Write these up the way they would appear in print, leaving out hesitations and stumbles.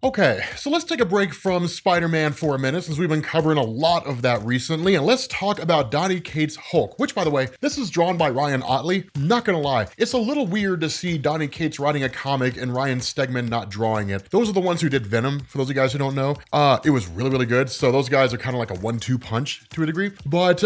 Okay, so let's take a break from Spider-Man for a minute since we've been covering a lot of that recently, and let's talk about Donny Cates' Hulk, which, by the way, this is drawn by Ryan Ottley. Not gonna lie, it's a little weird to see Donny Cates writing a comic and Ryan Stegman not drawing it. Those are the ones who did Venom, for those of you guys who don't know. It was really, really good, so those guys are kind of like a 1-2 punch to a degree. But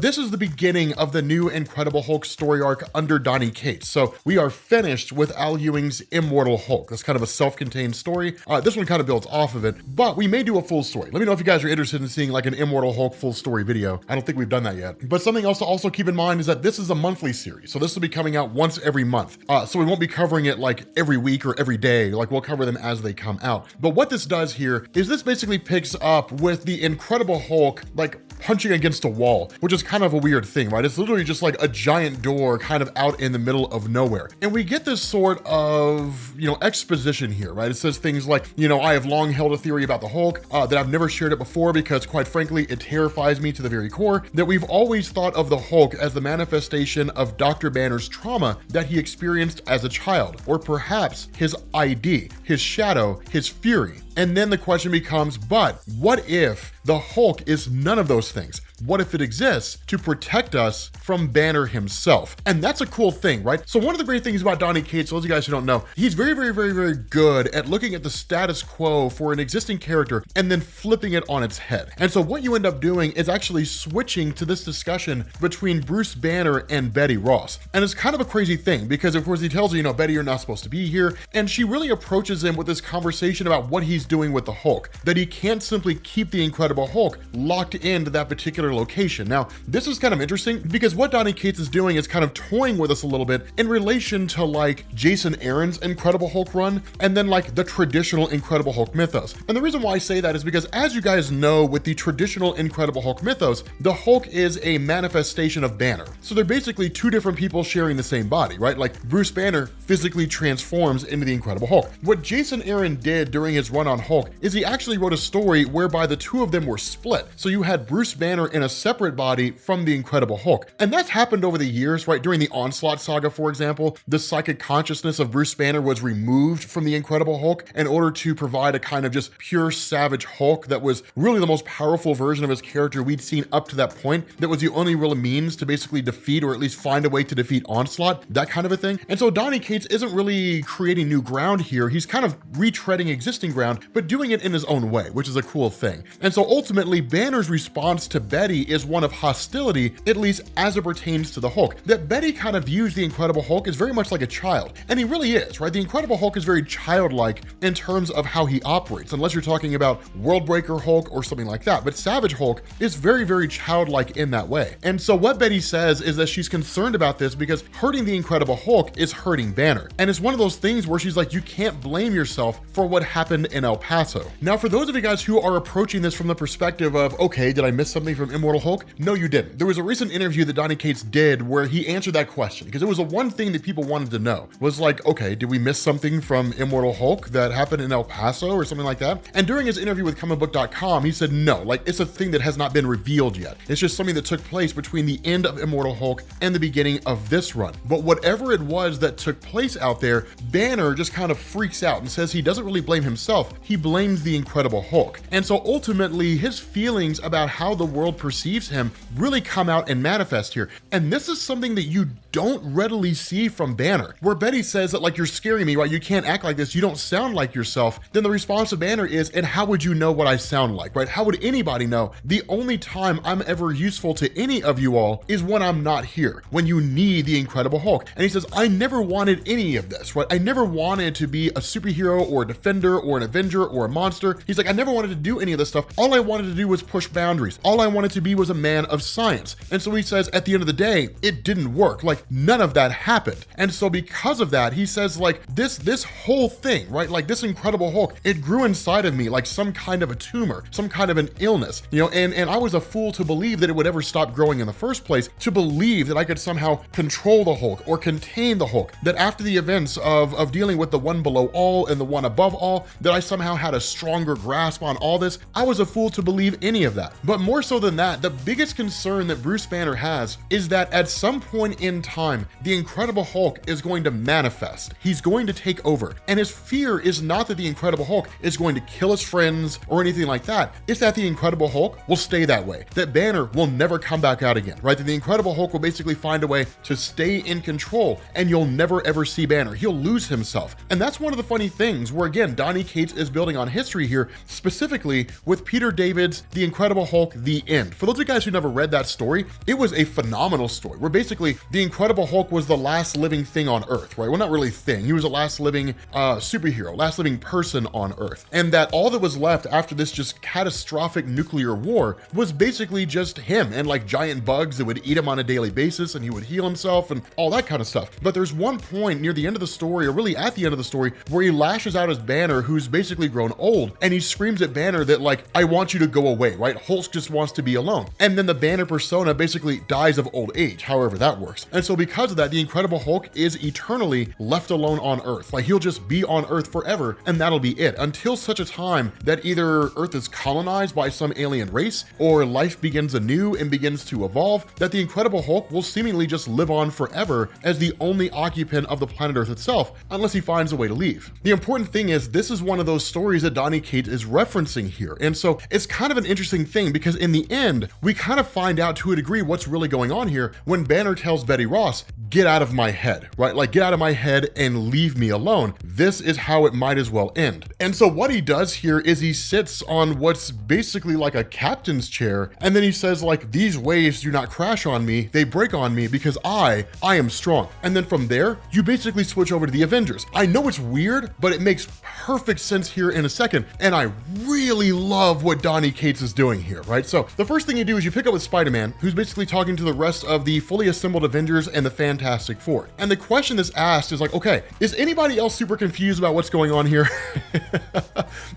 this is the beginning of the new Incredible Hulk story arc under Donny Cates. So we are finished with Al Ewing's Immortal Hulk. That's kind of a self-contained story. This one kind of builds off of it, but we may do a full story. Let me know if you guys are interested in seeing like an Immortal Hulk full story video. I don't think we've done that yet. But something else to also keep in mind is that this is a monthly series. So this will be coming out once every month. So we won't be covering it like every week or every day. Like we'll cover them as they come out. But what this does here is this basically picks up with the Incredible Hulk, like punching against a wall, which is kind of a weird thing, right? It's literally just like a giant door kind of out in the middle of nowhere. And we get this sort of, exposition here, right? It says things like, I have long held a theory about the Hulk that I've never shared it before because quite frankly, it terrifies me to the very core, that we've always thought of the Hulk as the manifestation of Dr. Banner's trauma that he experienced as a child, or perhaps his ID, his shadow, his fury. And then the question becomes, but what if the Hulk is none of those things? What if it exists to protect us from Banner himself? And that's a cool thing, right? So one of the great things about Donny Cates, those of you guys who don't know, he's very, very, very, very good at looking at the status quo for an existing character and then flipping it on its head. And so what you end up doing is actually switching to this discussion between Bruce Banner and Betty Ross. And it's kind of a crazy thing because of course he tells her, Betty, you're not supposed to be here. And she really approaches him with this conversation about what he's doing with the Hulk, that he can't simply keep the Incredible Hulk locked into that particular location. Now, this is kind of interesting because what Donny Cates is doing is kind of toying with us a little bit in relation to like Jason Aaron's Incredible Hulk run and then like the traditional Incredible Hulk mythos. And the reason why I say that is because as you guys know, with the traditional Incredible Hulk mythos, the Hulk is a manifestation of Banner. So they're basically two different people sharing the same body, right? Like Bruce Banner physically transforms into the Incredible Hulk. What Jason Aaron did during his run on Hulk is he actually wrote a story whereby the two of them were split. So you had Bruce Banner in a separate body from the Incredible Hulk. And that's happened over the years, right? During the Onslaught saga, for example, the psychic consciousness of Bruce Banner was removed from the Incredible Hulk in order to provide a kind of just pure savage Hulk that was really the most powerful version of his character we'd seen up to that point. That was the only real means to basically defeat or at least find a way to defeat Onslaught, that kind of a thing. And so Donny Cates isn't really creating new ground here. He's kind of retreading existing ground, but doing it in his own way, which is a cool thing. And so ultimately, Banner's response to Betty is one of hostility, at least as it pertains to the Hulk. That Betty kind of views the Incredible Hulk as very much like a child. And he really is, right? The Incredible Hulk is very childlike in terms of how he operates, unless you're talking about Worldbreaker Hulk or something like that. But Savage Hulk is very, very childlike in that way. And so what Betty says is that she's concerned about this because hurting the Incredible Hulk is hurting Banner. And it's one of those things where she's like, you can't blame yourself for what happened in El Paso. Now, for those of you guys who are approaching this from the perspective of, okay, did I miss something from Immortal Hulk? No, you didn't. There was a recent interview that Donny Cates did where he answered that question because it was the one thing that people wanted to know was like, okay, did we miss something from Immortal Hulk that happened in El Paso or something like that? And during his interview with comicbook.com, he said, no, like it's a thing that has not been revealed yet. It's just something that took place between the end of Immortal Hulk and the beginning of this run. But whatever it was that took place out there, Banner just kind of freaks out and says he doesn't really blame himself. He blames the Incredible Hulk. And so ultimately his feelings about how the world perceives him really come out and manifest here. And this is something that you don't readily see from Banner, where Betty says that like, you're scaring me, right? You can't act like this. You don't sound like yourself. Then the response of Banner is, and how would you know what I sound like, right? How would anybody know? The only time I'm ever useful to any of you all is when I'm not here, when you need the Incredible Hulk. And he says, I never wanted any of this, right? I never wanted to be a superhero or a defender or an avenger or a monster. He's like, I never wanted to do any of this stuff. All I wanted to do was push boundaries. All I wanted to be was a man of science. And so he says, at the end of the day, it didn't work. Like none of that happened. And so because of that, he says like this whole thing, right? Like this Incredible Hulk, it grew inside of me like some kind of a tumor, some kind of an illness, and I was a fool to believe that it would ever stop growing in the first place, to believe that I could somehow control the Hulk or contain the Hulk, that after the events of dealing with the one below all and the one above all, that I somehow had a stronger grasp on all this. I was a fool to believe any of that. But more so than that, the biggest concern that Bruce Banner has is that at some point in time, the Incredible Hulk is going to manifest. He's going to take over. And his fear is not that the Incredible Hulk is going to kill his friends or anything like that. It's that the Incredible Hulk will stay that way. That Banner will never come back out again, right? That the Incredible Hulk will basically find a way to stay in control and you'll never ever see Banner. He'll lose himself. And that's one of the funny things where, again, Donny Cates is building on history here, specifically with Peter David's The Incredible Hulk, The End. For those of you guys who never read that story, it was a phenomenal story where basically the Incredible Hulk was the last living thing on Earth, right? Well, not really thing. He was the last living superhero, last living person on Earth. And that all that was left after this just catastrophic nuclear war was basically just him and like giant bugs that would eat him on a daily basis and he would heal himself and all that kind of stuff. But there's one point near the end of the story, or really at the end of the story, where he lashes out his Banner, who's basically grown old, and he screams at Banner that like, I want you to go away, right? Hulk just wants to be alone. And then the Banner persona basically dies of old age, however that works. And so because of that, the Incredible Hulk is eternally left alone on Earth. Like he'll just be on Earth forever and that'll be it until such a time that either Earth is colonized by some alien race or life begins anew and begins to evolve, that the Incredible Hulk will seemingly just live on forever as the only occupant of the planet Earth itself, unless he finds a way to leave. The important thing is this is one of those stories that Donny Cates is referencing here. And so it's kind of an interesting thing because in the end, we kind of find out to a degree what's really going on here when Banner tells Betty Ross, get out of my head, right? Like get out of my head and leave me alone. This is how it might as well end. And so what he does here is he sits on what's basically like a captain's chair. And then he says like, these waves do not crash on me. They break on me because I am strong. And then from there, you basically switch over to the Avengers. I know it's weird, but it makes perfect sense here in a second. And I really love what Donny Cates is doing here, right? So the first thing you do is you pick up with Spider-Man, who's basically talking to the rest of the fully assembled Avengers and the Fantastic Four. And the question that's asked is like, okay, is anybody else super confused about what's going on here?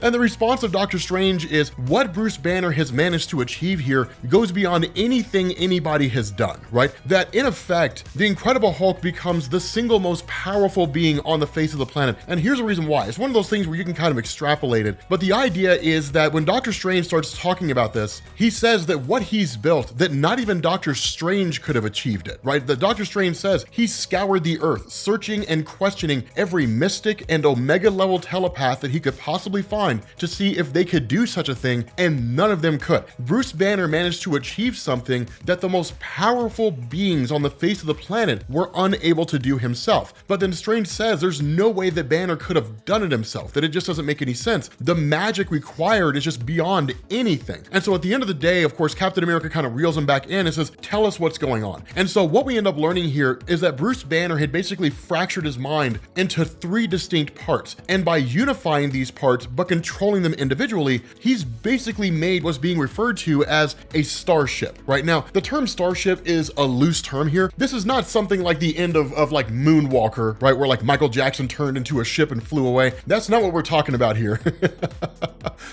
And the response of Doctor Strange is, what Bruce Banner has managed to achieve here goes beyond anything anybody has done, right? That in effect, the Incredible Hulk becomes the single most powerful being on the face of the planet. And here's the reason why. It's one of those things where you can kind of extrapolate it. But the idea is that when Doctor Strange starts talking about this, he says that what he's built, that not even Doctor Strange could have achieved it, right? That Doctor Strange says he scoured the earth, searching and questioning every mystic and Omega level telepath that he could possibly find to see if they could do such a thing, and none of them could. Bruce Banner managed to achieve something that the most powerful beings on the face of the planet were unable to do himself. But then Strange says there's no way that Banner could have done it himself, that it just doesn't make any sense. The magic required is just beyond anything. And so at the end of the day, of course, Captain America kind of reels him back in and says, tell us what's going on. And so what we end up learning here is that Bruce Banner had basically fractured his mind into three distinct parts. And by unifying these parts, but controlling them individually, he's basically made what's being referred to as a starship. Right now, the term starship is a loose term here. This is not something like the end of like Moonwalker, right? Where like Michael Jackson turned into a ship and flew away. That's not what we're talking about here.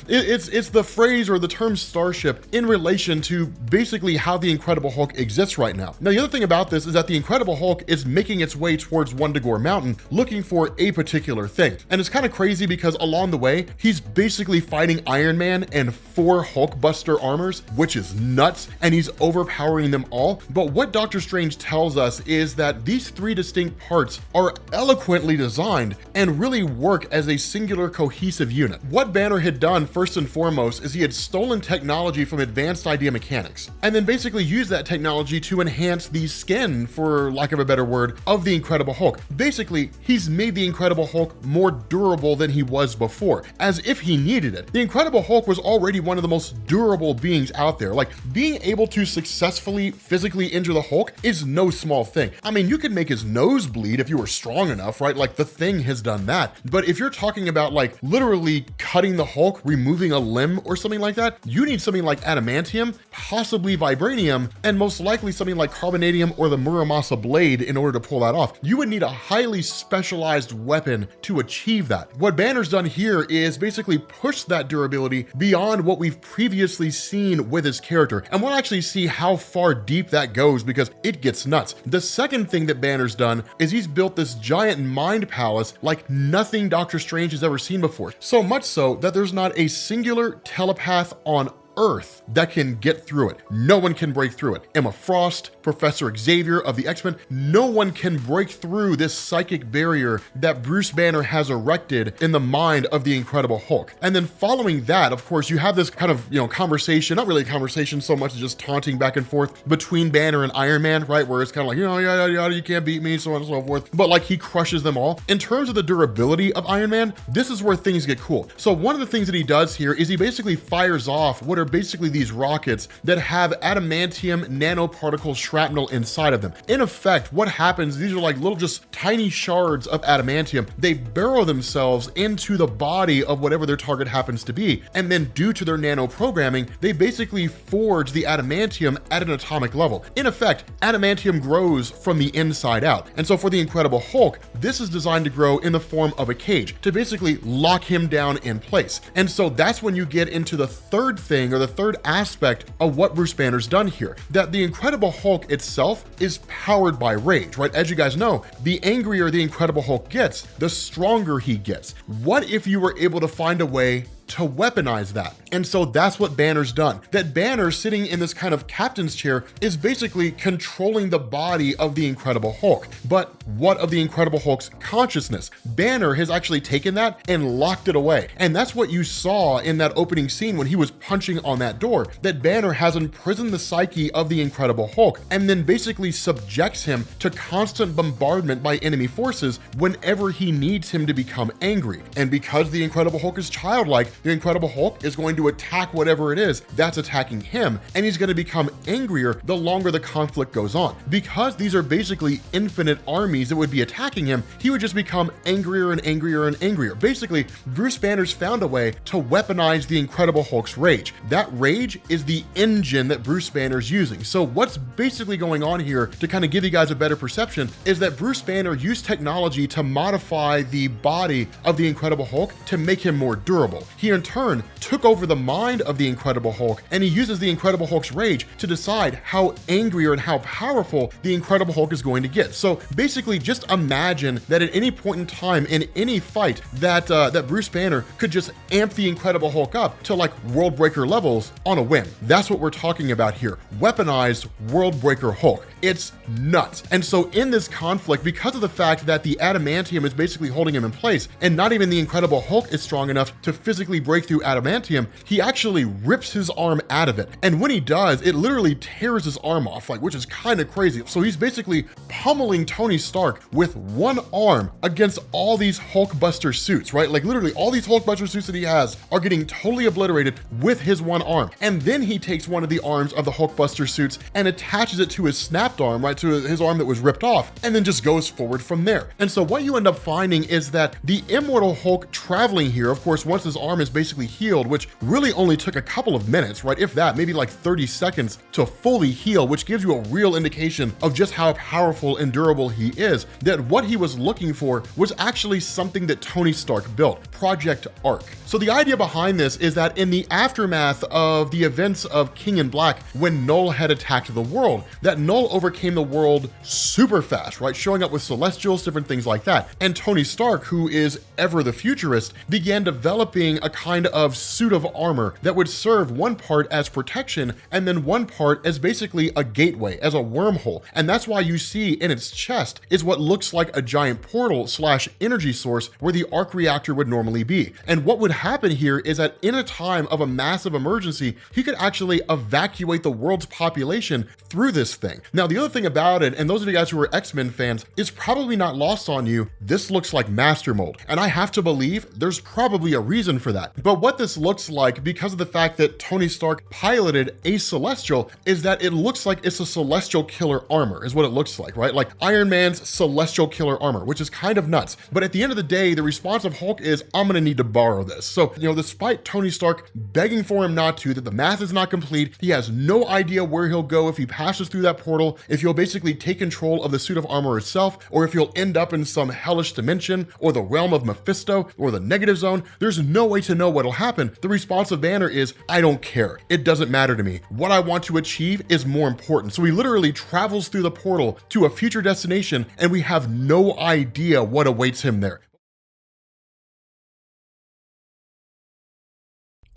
It's the phrase or the term starship in relation to basically how the Incredible Hulk exists right now. Now, the other thing about this is that the Incredible Hulk is making its way towards Wundagore Mountain looking for a particular thing. And it's kind of crazy because along the way, he's basically fighting Iron Man and 4 Hulkbuster armors, which is nuts, and he's overpowering them all. But what Doctor Strange tells us is that these 3 distinct parts are eloquently designed and really work as a singular cohesive unit. What Banner had done first and foremost is he had stolen technology from advanced idea mechanics and then basically used that technology to enhance the skin, for lack of a better word, of the Incredible Hulk. Basically, he's made the Incredible Hulk more durable than he was before, as if he needed it. The Incredible Hulk was already one of the most durable beings out there. Like, being able to successfully physically injure the Hulk is no small thing. I mean, you could make his nose bleed if you were strong enough, right? Like, the Thing has done that. But if you're talking about like literally cutting the Hulk, removing a limb or something like that, you need something like adamantium, possibly vibranium, and most likely something like carbonadium or the Muramasa blade in order to pull that off. You would need a highly specialized weapon to achieve that. What Banner's done here is basically push that durability beyond what we've previously seen with his character. And we'll actually see how far deep that goes because it gets nuts. The second thing that Banner's done is he's built this giant mind palace like nothing Doctor Strange has ever seen before. So much so that there's not a singular telepath on Earth that can get through it. No one can break through it. Emma Frost, Professor Xavier of the X-Men, no one can break through this psychic barrier that Bruce Banner has erected in the mind of the Incredible Hulk. And then following that, of course, you have this kind of, conversation, not really a conversation so much as just taunting back and forth between Banner and Iron Man, right? Where it's kind of like, yada, yada, you can't beat me, so on and so forth. But like he crushes them all. In terms of the durability of Iron Man, this is where things get cool. So one of the things that he does here is he basically fires off what are basically these rockets that have adamantium nanoparticle shrapnel inside of them. In effect, what happens, these are like little just tiny shards of adamantium. They burrow themselves into the body of whatever their target happens to be. And then due to their nano programming, they basically forge the adamantium at an atomic level. In effect, adamantium grows from the inside out. And so for the Incredible Hulk, this is designed to grow in the form of a cage to basically lock him down in place. And so that's when you get into the third thing, or the third aspect of what Bruce Banner's done here, that the Incredible Hulk itself is powered by rage, right? As you guys know, the angrier the Incredible Hulk gets, the stronger he gets. What if you were able to find a way to weaponize that? And so that's what Banner's done. That Banner, sitting in this kind of captain's chair, is basically controlling the body of the Incredible Hulk. But what of the Incredible Hulk's consciousness? Banner has actually taken that and locked it away. And that's what you saw in that opening scene when he was punching on that door, that Banner has imprisoned the psyche of the Incredible Hulk and then basically subjects him to constant bombardment by enemy forces whenever he needs him to become angry. And because the Incredible Hulk is childlike, the Incredible Hulk is going to attack whatever it is that's attacking him, and he's going to become angrier the longer the conflict goes on. Because these are basically infinite armies that would be attacking him, he would just become angrier and angrier and angrier. Basically, Bruce Banner's found a way to weaponize the Incredible Hulk's rage. That rage is the engine that Bruce Banner's using. So what's basically going on here, to kind of give you guys a better perception, is that Bruce Banner used technology to modify the body of the Incredible Hulk to make him more durable. He in turn took over the mind of the Incredible Hulk, and he uses the Incredible Hulk's rage to decide how angry and how powerful the Incredible Hulk is going to get. So basically, just imagine that at any point in time in any fight that Bruce Banner could just amp the Incredible Hulk up to like World Breaker levels on a whim. That's what we're talking about here. Weaponized World Breaker Hulk. It's nuts. And so in this conflict, because of the fact that the adamantium is basically holding him in place, and not even the Incredible Hulk is strong enough to physically break through adamantium, he actually rips his arm out of it. And when he does, it literally tears his arm off, like, which is kind of crazy. So he's basically pummeling Tony Stark with one arm against all these Hulkbuster suits, right? Like literally all these Hulkbuster suits that he has are getting totally obliterated with his one arm. And then he takes one of the arms of the Hulkbuster suits and attaches it to his snapped arm, right, to his arm that was ripped off, and then just goes forward from there. And so what you end up finding is that the Immortal Hulk traveling here, of course, once his arm is basically healed, which really only took a couple of minutes, right? If that, maybe like 30 seconds to fully heal, which gives you a real indication of just how powerful and durable he is, that what he was looking for was actually something that Tony Stark built, Project Arc. So the idea behind this is that in the aftermath of the events of King in Black, when Null had attacked the world, that Null overcame the world super fast, right? Showing up with Celestials, different things like that. And Tony Stark, who is ever the futurist, began developing a kind of suit of armor that would serve one part as protection and then one part as basically a gateway, as a wormhole. And that's why you see in its chest is what looks like a giant portal / energy source where the arc reactor would normally be. And what would happen here is that in a time of a massive emergency, he could actually evacuate the world's population through this thing. Now, the other thing about it, and those of you guys who are X-Men fans, is probably not lost on you, this looks like Master Mold. And I have to believe there's probably a reason for that. But what this looks like, because of the fact that Tony Stark piloted a Celestial, is that it looks like it's a Celestial killer armor, is what it looks like, right? Like Iron Man's Celestial killer armor, which is kind of nuts. But at the end of the day, the response of Hulk is, I'm gonna need to borrow this. So, despite Tony Stark begging for him not to, that the math is not complete, he has no idea where he'll go if he passes through that portal, if he'll basically take control of the suit of armor itself, or if he'll end up in some hellish dimension, or the realm of Mephisto, or the negative zone. There's no way to know what'll happen. The response of Banner is, I don't care. It doesn't matter to me. What I want to achieve is more important. So he literally travels through the portal to a future destination, and we have no idea what awaits him there.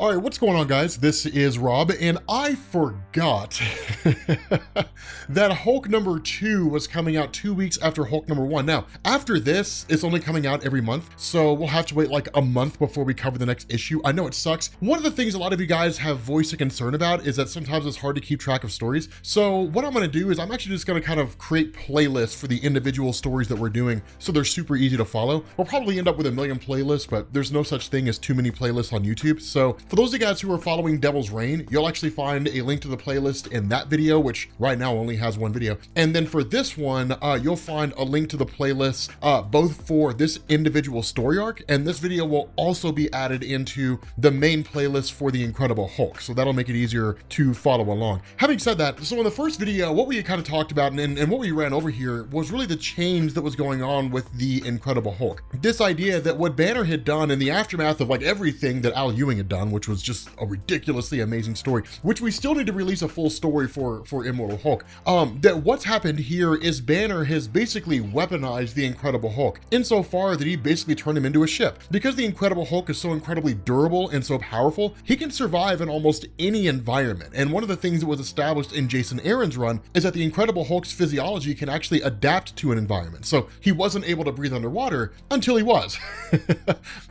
All right, what's going on, guys? This is Rob, and I forgot that Hulk number 2 was coming out 2 weeks after Hulk number 1. Now, after this, it's only coming out every month, so we'll have to wait like a month before we cover the next issue. I know it sucks. One of the things a lot of you guys have voiced a concern about is that sometimes it's hard to keep track of stories. So what I'm gonna do is I'm actually just gonna kind of create playlists for the individual stories that we're doing, so they're super easy to follow. We'll probably end up with a million playlists, but there's no such thing as too many playlists on YouTube. So for those of you guys who are following Devil's Reign, you'll actually find a link to the playlist in that video, which right now only has one video. And then for this one, you'll find a link to the playlist, both for this individual story arc, and this video will also be added into the main playlist for the Incredible Hulk. So that'll make it easier to follow along. Having said that, so in the first video, what we had kind of talked about and what we ran over here was really the change that was going on with the Incredible Hulk. This idea that what Banner had done in the aftermath of like everything that Al Ewing had done, which was just a ridiculously amazing story, which we still need to release a full story for Immortal Hulk. That what's happened here is Banner has basically weaponized the Incredible Hulk insofar that he basically turned him into a ship. Because the Incredible Hulk is so incredibly durable and so powerful, he can survive in almost any environment. And one of the things that was established in Jason Aaron's run is that the Incredible Hulk's physiology can actually adapt to an environment. So he wasn't able to breathe underwater until he was.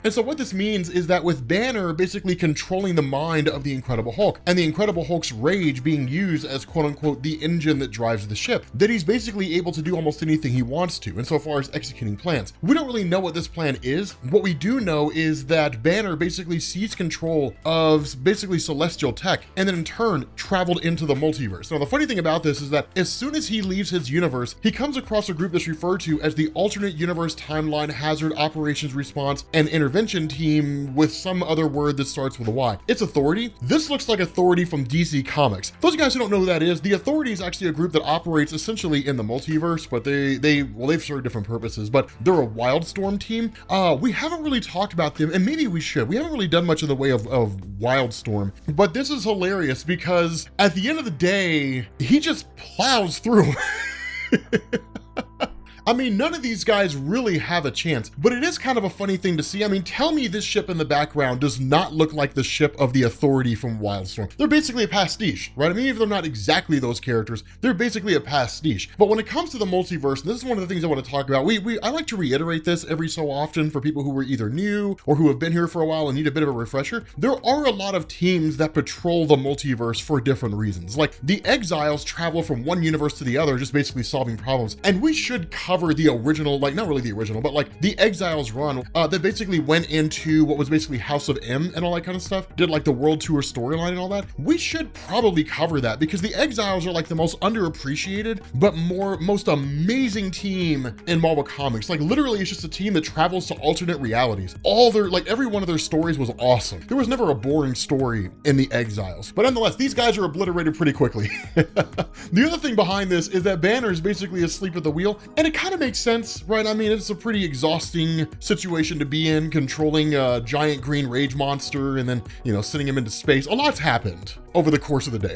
And so what this means is that with Banner basically controlling the mind of the Incredible Hulk and the Incredible Hulk's rage being used as quote unquote the engine that drives the ship, that he's basically able to do almost anything he wants to insofar as executing plans. We don't really know what this plan is. What we do know is that Banner basically seized control of basically celestial tech and then in turn traveled into the multiverse. Now the funny thing about this is that as soon as he leaves his universe, he comes across a group that's referred to as the Alternate Universe Timeline Hazard Operations Response and Intervention Team with some other word that starts with a Y. It's Authority. This looks like Authority from DC Comics. Those of you guys who don't know who that is, the Authority is actually a group that operates essentially in the multiverse, but they've served different purposes, but they're a Wildstorm team. We haven't really talked about them, and maybe we should. We haven't really done much in the way of Wildstorm, but this is hilarious because at the end of the day, he just plows through. I mean, none of these guys really have a chance, but it is kind of a funny thing to see. I mean, tell me this ship in the background does not look like the ship of the Authority from Wildstorm. They're basically a pastiche, right? I mean, if they're not exactly those characters, they're basically a pastiche. But when it comes to the multiverse, this is one of the things I want to talk about. I like to reiterate this every so often for people who are either new or who have been here for a while and need a bit of a refresher. There are a lot of teams that patrol the multiverse for different reasons. Like the Exiles travel from one universe to the other, just basically solving problems. And we should cover the original, like not really the original, but like the Exiles run that basically went into what was basically House of M and all that kind of stuff, did like the World Tour storyline and all that. We should probably cover that because the Exiles are like the most underappreciated but most amazing team in Marvel Comics. Like literally it's just a team that travels to alternate realities. Every one of their stories was awesome. There was never a boring story in the Exiles, but nonetheless these guys are obliterated pretty quickly. The other thing behind this is that Banner is basically asleep at the wheel, and it kind of makes sense, right? I mean, it's a pretty exhausting situation to be in, controlling a giant green rage monster and then, sending him into space. A lot's happened over the course of the day.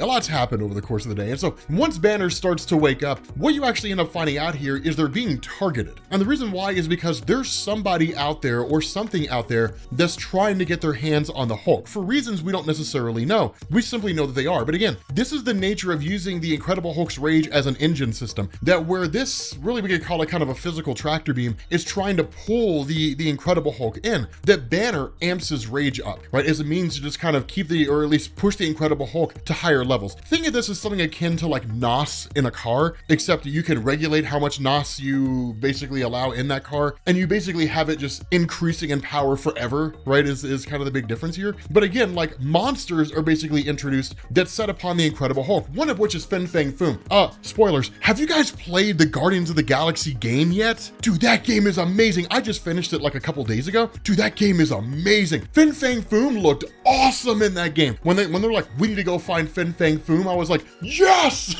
And so once Banner starts to wake up, what you actually end up finding out here is they're being targeted. And the reason why is because there's somebody out there or something out there that's trying to get their hands on the Hulk for reasons we don't necessarily know. We simply know that they are. But again, this is the nature of using the Incredible Hulk's rage as an engine system, that where this really, we could call it kind of a physical tractor beam, is trying to pull the Incredible Hulk in, that Banner amps his rage up, right? As a means to just kind of keep or at least push the Incredible Hulk to higher levels. Think of this as something akin to like NOS in a car, except you can regulate how much NOS you basically allow in that car, and you basically have it just increasing in power forever, right? Is kind of the big difference here. But again, like monsters are basically introduced that set upon the Incredible Hulk, one of which is Fin Fang Foom. Spoilers, have you guys played the Guardians of the Galaxy game yet? Dude, that game is amazing. I just finished it like a couple days ago. Dude, that game is amazing. Fin Fang Foom looked awesome in that game. When they're like, we need to go find Fin Fang Foom, I was like, yes!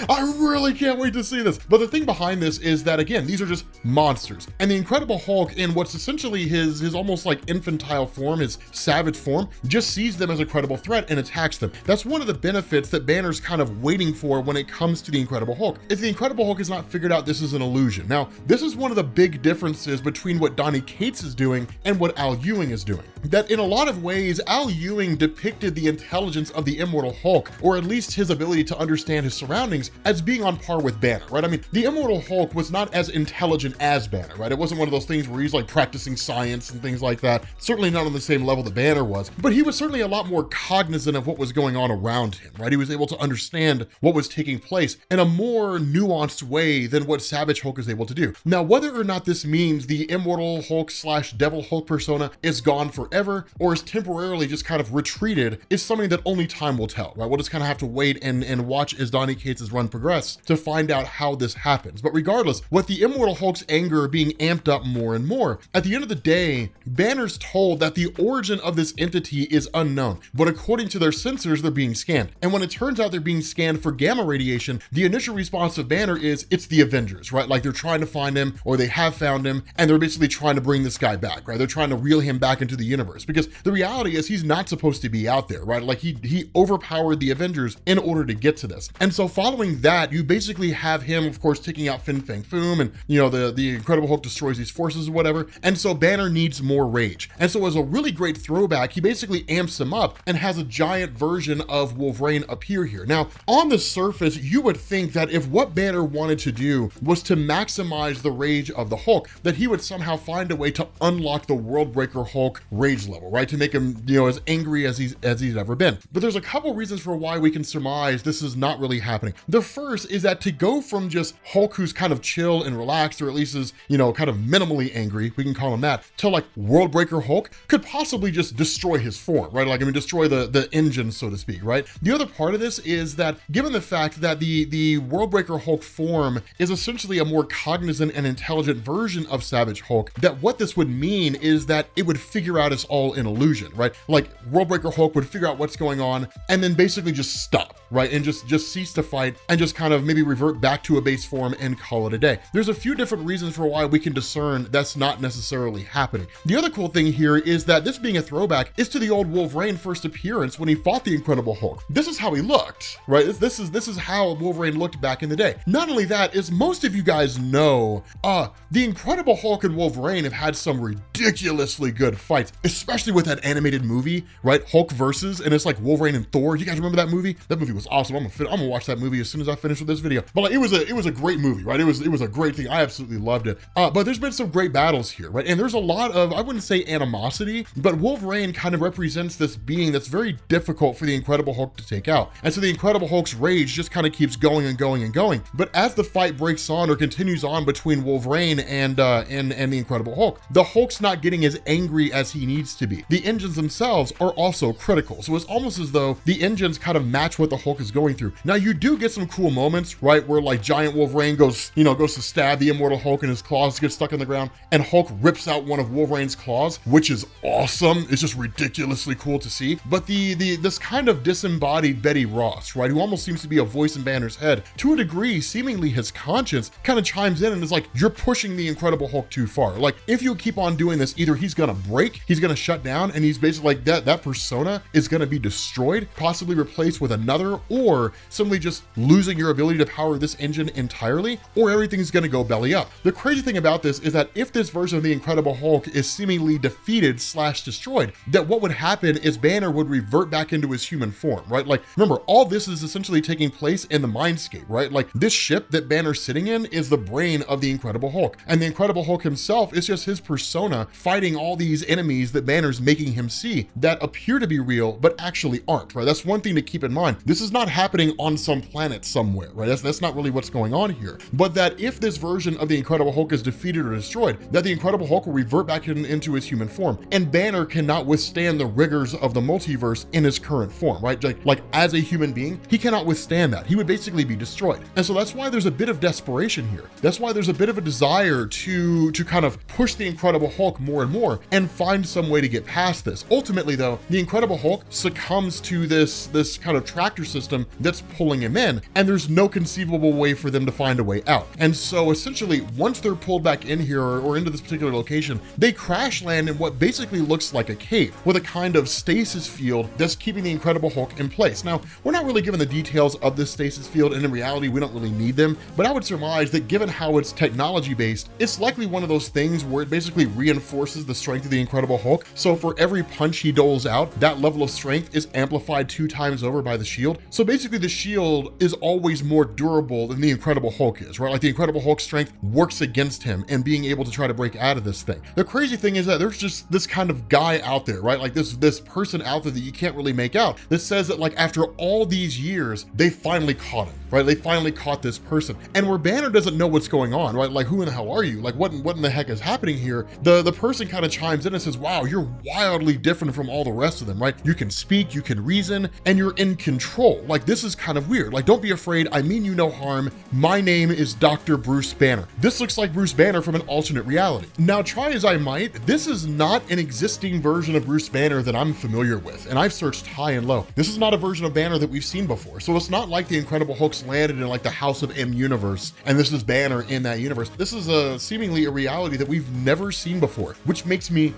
I really can't wait to see this. But the thing behind this is that, again, these are just monsters. And the Incredible Hulk, in what's essentially his almost like infantile form, his savage form, just sees them as a credible threat and attacks them. That's one of the benefits that Banner's kind of waiting for when it comes to the Incredible Hulk, is the Incredible Hulk has not figured out this is an illusion. Now, this is one of the big differences between what Donny Cates is doing and what Al Ewing is doing. that in a lot of ways, Al Ewing depicted the intelligence of the Immortal Hulk, or at least his ability to understand his surroundings, as being on par with Banner, right? I mean, the Immortal Hulk was not as intelligent as Banner, right? It wasn't one of those things where he's like practicing science and things like that. Certainly not on the same level that Banner was, but he was certainly a lot more cognizant of what was going on around him, right? He was able to understand what was taking place in a more nuanced way than what Savage Hulk is able to do. Now, whether or not this means the Immortal Hulk / Devil Hulk persona is gone forever or is temporarily just kind of retreated is something that only time will tell, right? We'll just kind of have to wait and watch as Donny Cates' run progress to find out how this happens. But regardless, with the Immortal Hulk's anger being amped up more and more, at the end of the day, Banner's told that the origin of this entity is unknown, but according to their sensors, they're being scanned. And when it turns out they're being scanned for gamma radiation, the initial response of Banner is it's the Avengers, right? Like they're trying to find him, or they have found him, and they're basically trying to bring this guy back, right? They're trying to reel him back into the universe, because the reality is he's not supposed to be out there, right? Like he overpowered the Avengers in order to get to this. And so following that, you basically have him, of course, taking out Fin Fang Foom, and you know, the Incredible Hulk destroys these forces or whatever. And so Banner needs more rage. And so as a really great throwback, he basically amps him up and has a giant version of Wolverine appear here. Now, on the surface, you would think that if what Banner wanted to do was to maximize the rage of the Hulk, that he would somehow find a way to unlock the Worldbreaker Hulk rage level, right? To make him, you know, as angry as he's ever been. But there's a couple reasons for why we can surmise this is not really happening. The first is that to go from just Hulk who's kind of chill and relaxed, or at least is, you know, kind of minimally angry, we can call him that, to like Worldbreaker Hulk could possibly just destroy his form, right? Like, I mean, destroy the engine, so to speak, right? The other part of this is that given the fact that the Worldbreaker Hulk form is essentially a more cognizant and intelligent version of Savage Hulk, that what this would mean is that it would figure out it's all an illusion, right? Like Worldbreaker Hulk would figure out what's going on and then basically just stop, right? And just cease to fight and just kind of maybe revert back to a base form and call it a day. There's a few different reasons for why we can discern that's not necessarily happening. The other cool thing here is that this being a throwback is to the old Wolverine first appearance when he fought the Incredible Hulk. This is how he looked, right? This is how Wolverine looked back in the day. Not only that, as most of you guys know, the Incredible Hulk and Wolverine have had some ridiculously good fights, especially with that animated movie, right? Hulk versus, and it's like Wolverine and Thor. You guys remember that movie? That movie was awesome. I'm gonna watch that movie as soon as I finish with this video. But like, it was a great movie, right? It was a great thing. I absolutely loved it. But there's been some great battles here, right? And there's a lot of, I wouldn't say animosity, but Wolverine kind of represents this being that's very difficult for the Incredible Hulk to take out. And so the Incredible Hulk's rage just kind of keeps going and going and going. But as the fight breaks on or continues on between Wolverine and the Incredible Hulk, the Hulk's not getting as angry as he needs to be. The engines themselves are also critical. So it's almost as though the engines kind of match what the Hulk is going through. Now you do get some cool moments, right? Where like giant Wolverine goes to stab the Immortal Hulk and his claws get stuck in the ground and Hulk rips out one of Wolverine's claws, which is awesome. It's just ridiculously cool to see. But this kind of disembodied Betty Ross, right? Who almost seems to be a voice in Banner's head, to a degree, seemingly his conscience kind of chimes in and is like, you're pushing the Incredible Hulk too far. Like, if you keep on doing this, either he's gonna break, he's gonna shut down, and he's basically like that persona is gonna be destroyed, possibly replaced with another, or simply just losing your ability to power this engine entirely, or everything's gonna go belly up. The crazy thing about this is that if this version of the Incredible Hulk is seemingly defeated / destroyed, that what would happen is Banner would revert back into his human form, right? Like, remember, all this is essentially taking place in the mindscape, right? Like, this ship that Banner's sitting in is the brain of the Incredible Hulk, and the Incredible Hulk himself is just his persona fighting all these enemies that Banner's making him see that appear to be real but actually aren't, right? That's one thing to keep in mind. This is not happening on some planet somewhere, right? That's not really what's going on here. But that if this version of the Incredible Hulk is defeated or destroyed, that the Incredible Hulk will revert back into his human form, and Banner cannot withstand the rigors of the multiverse in his current form, right? Like as a human being, he cannot withstand that. He would basically be destroyed. And so that's why there's a bit of desperation here. That's why there's a bit of a desire to kind of push the Incredible Hulk more and more and find some way to get past this. Ultimately though, the Incredible Hulk succumbs to this kind of tractor system that's pulling him in, and there's no conceivable way for them to find a way out. And so essentially, once they're pulled back in here or into this particular location, they crash land in what basically looks like a cave with a kind of stasis field that's keeping the Incredible Hulk in place. Now, we're not really given the details of this stasis field, and in reality, we don't really need them, but I would surmise that given how it's technology based, it's likely one of those things where it basically reinforces the strength of the Incredible Hulk Hulk. So for every punch he doles out, that level of strength is amplified 2 times over by the shield. So basically the shield is always more durable than the Incredible Hulk is, right? Like the Incredible Hulk's strength works against him and being able to try to break out of this thing. The crazy thing is that there's just this kind of guy out there, right? Like this person out there that you can't really make out, that says that like after all these years, they finally caught him, right? They finally caught this person. And where Banner doesn't know what's going on, right? Like who in the hell are you? Like what in the heck is happening here? The person kind of chimes in and says, wow, you're wildly different from all the rest of them, right? You can speak, you can reason, and you're in control. Like this is kind of weird. Like don't be afraid, I mean you no harm. My name is Dr. Bruce Banner. This looks like Bruce Banner from an alternate reality. Now try as I might, this is not an existing version of Bruce Banner that I'm familiar with, and I've searched high and low. This is not a version of Banner that we've seen before. So it's not like the Incredible Hulk's landed in like the House of M universe, and this is Banner in that universe. This is seemingly a reality that we've never seen before, which makes me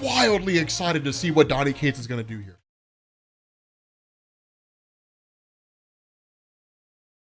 wildly excited to see what Donny Cates is gonna do here.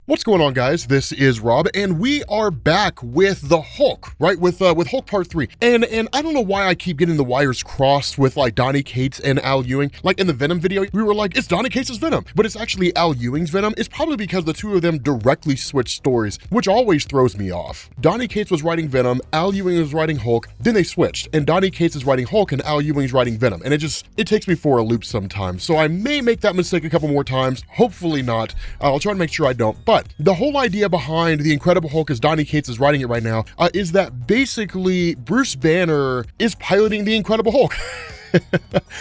What's going on, guys? This is Rob, and we are back with the Hulk, right? With Hulk Part 3. And I don't know why I keep getting the wires crossed with like Donny Cates and Al Ewing. Like in the Venom video, we were like, it's Donny Cates' Venom, but it's actually Al Ewing's Venom. It's probably because the two of them directly switched stories, which always throws me off. Donny Cates was writing Venom, Al Ewing was writing Hulk, then they switched, and Donny Cates is writing Hulk and Al Ewing's writing Venom. And it takes me for a loop sometimes. So I may make that mistake a couple more times, hopefully not. I'll try to make sure I don't. But the whole idea behind the Incredible Hulk, as Donny Cates is writing it right now, is that basically Bruce Banner is piloting the Incredible Hulk.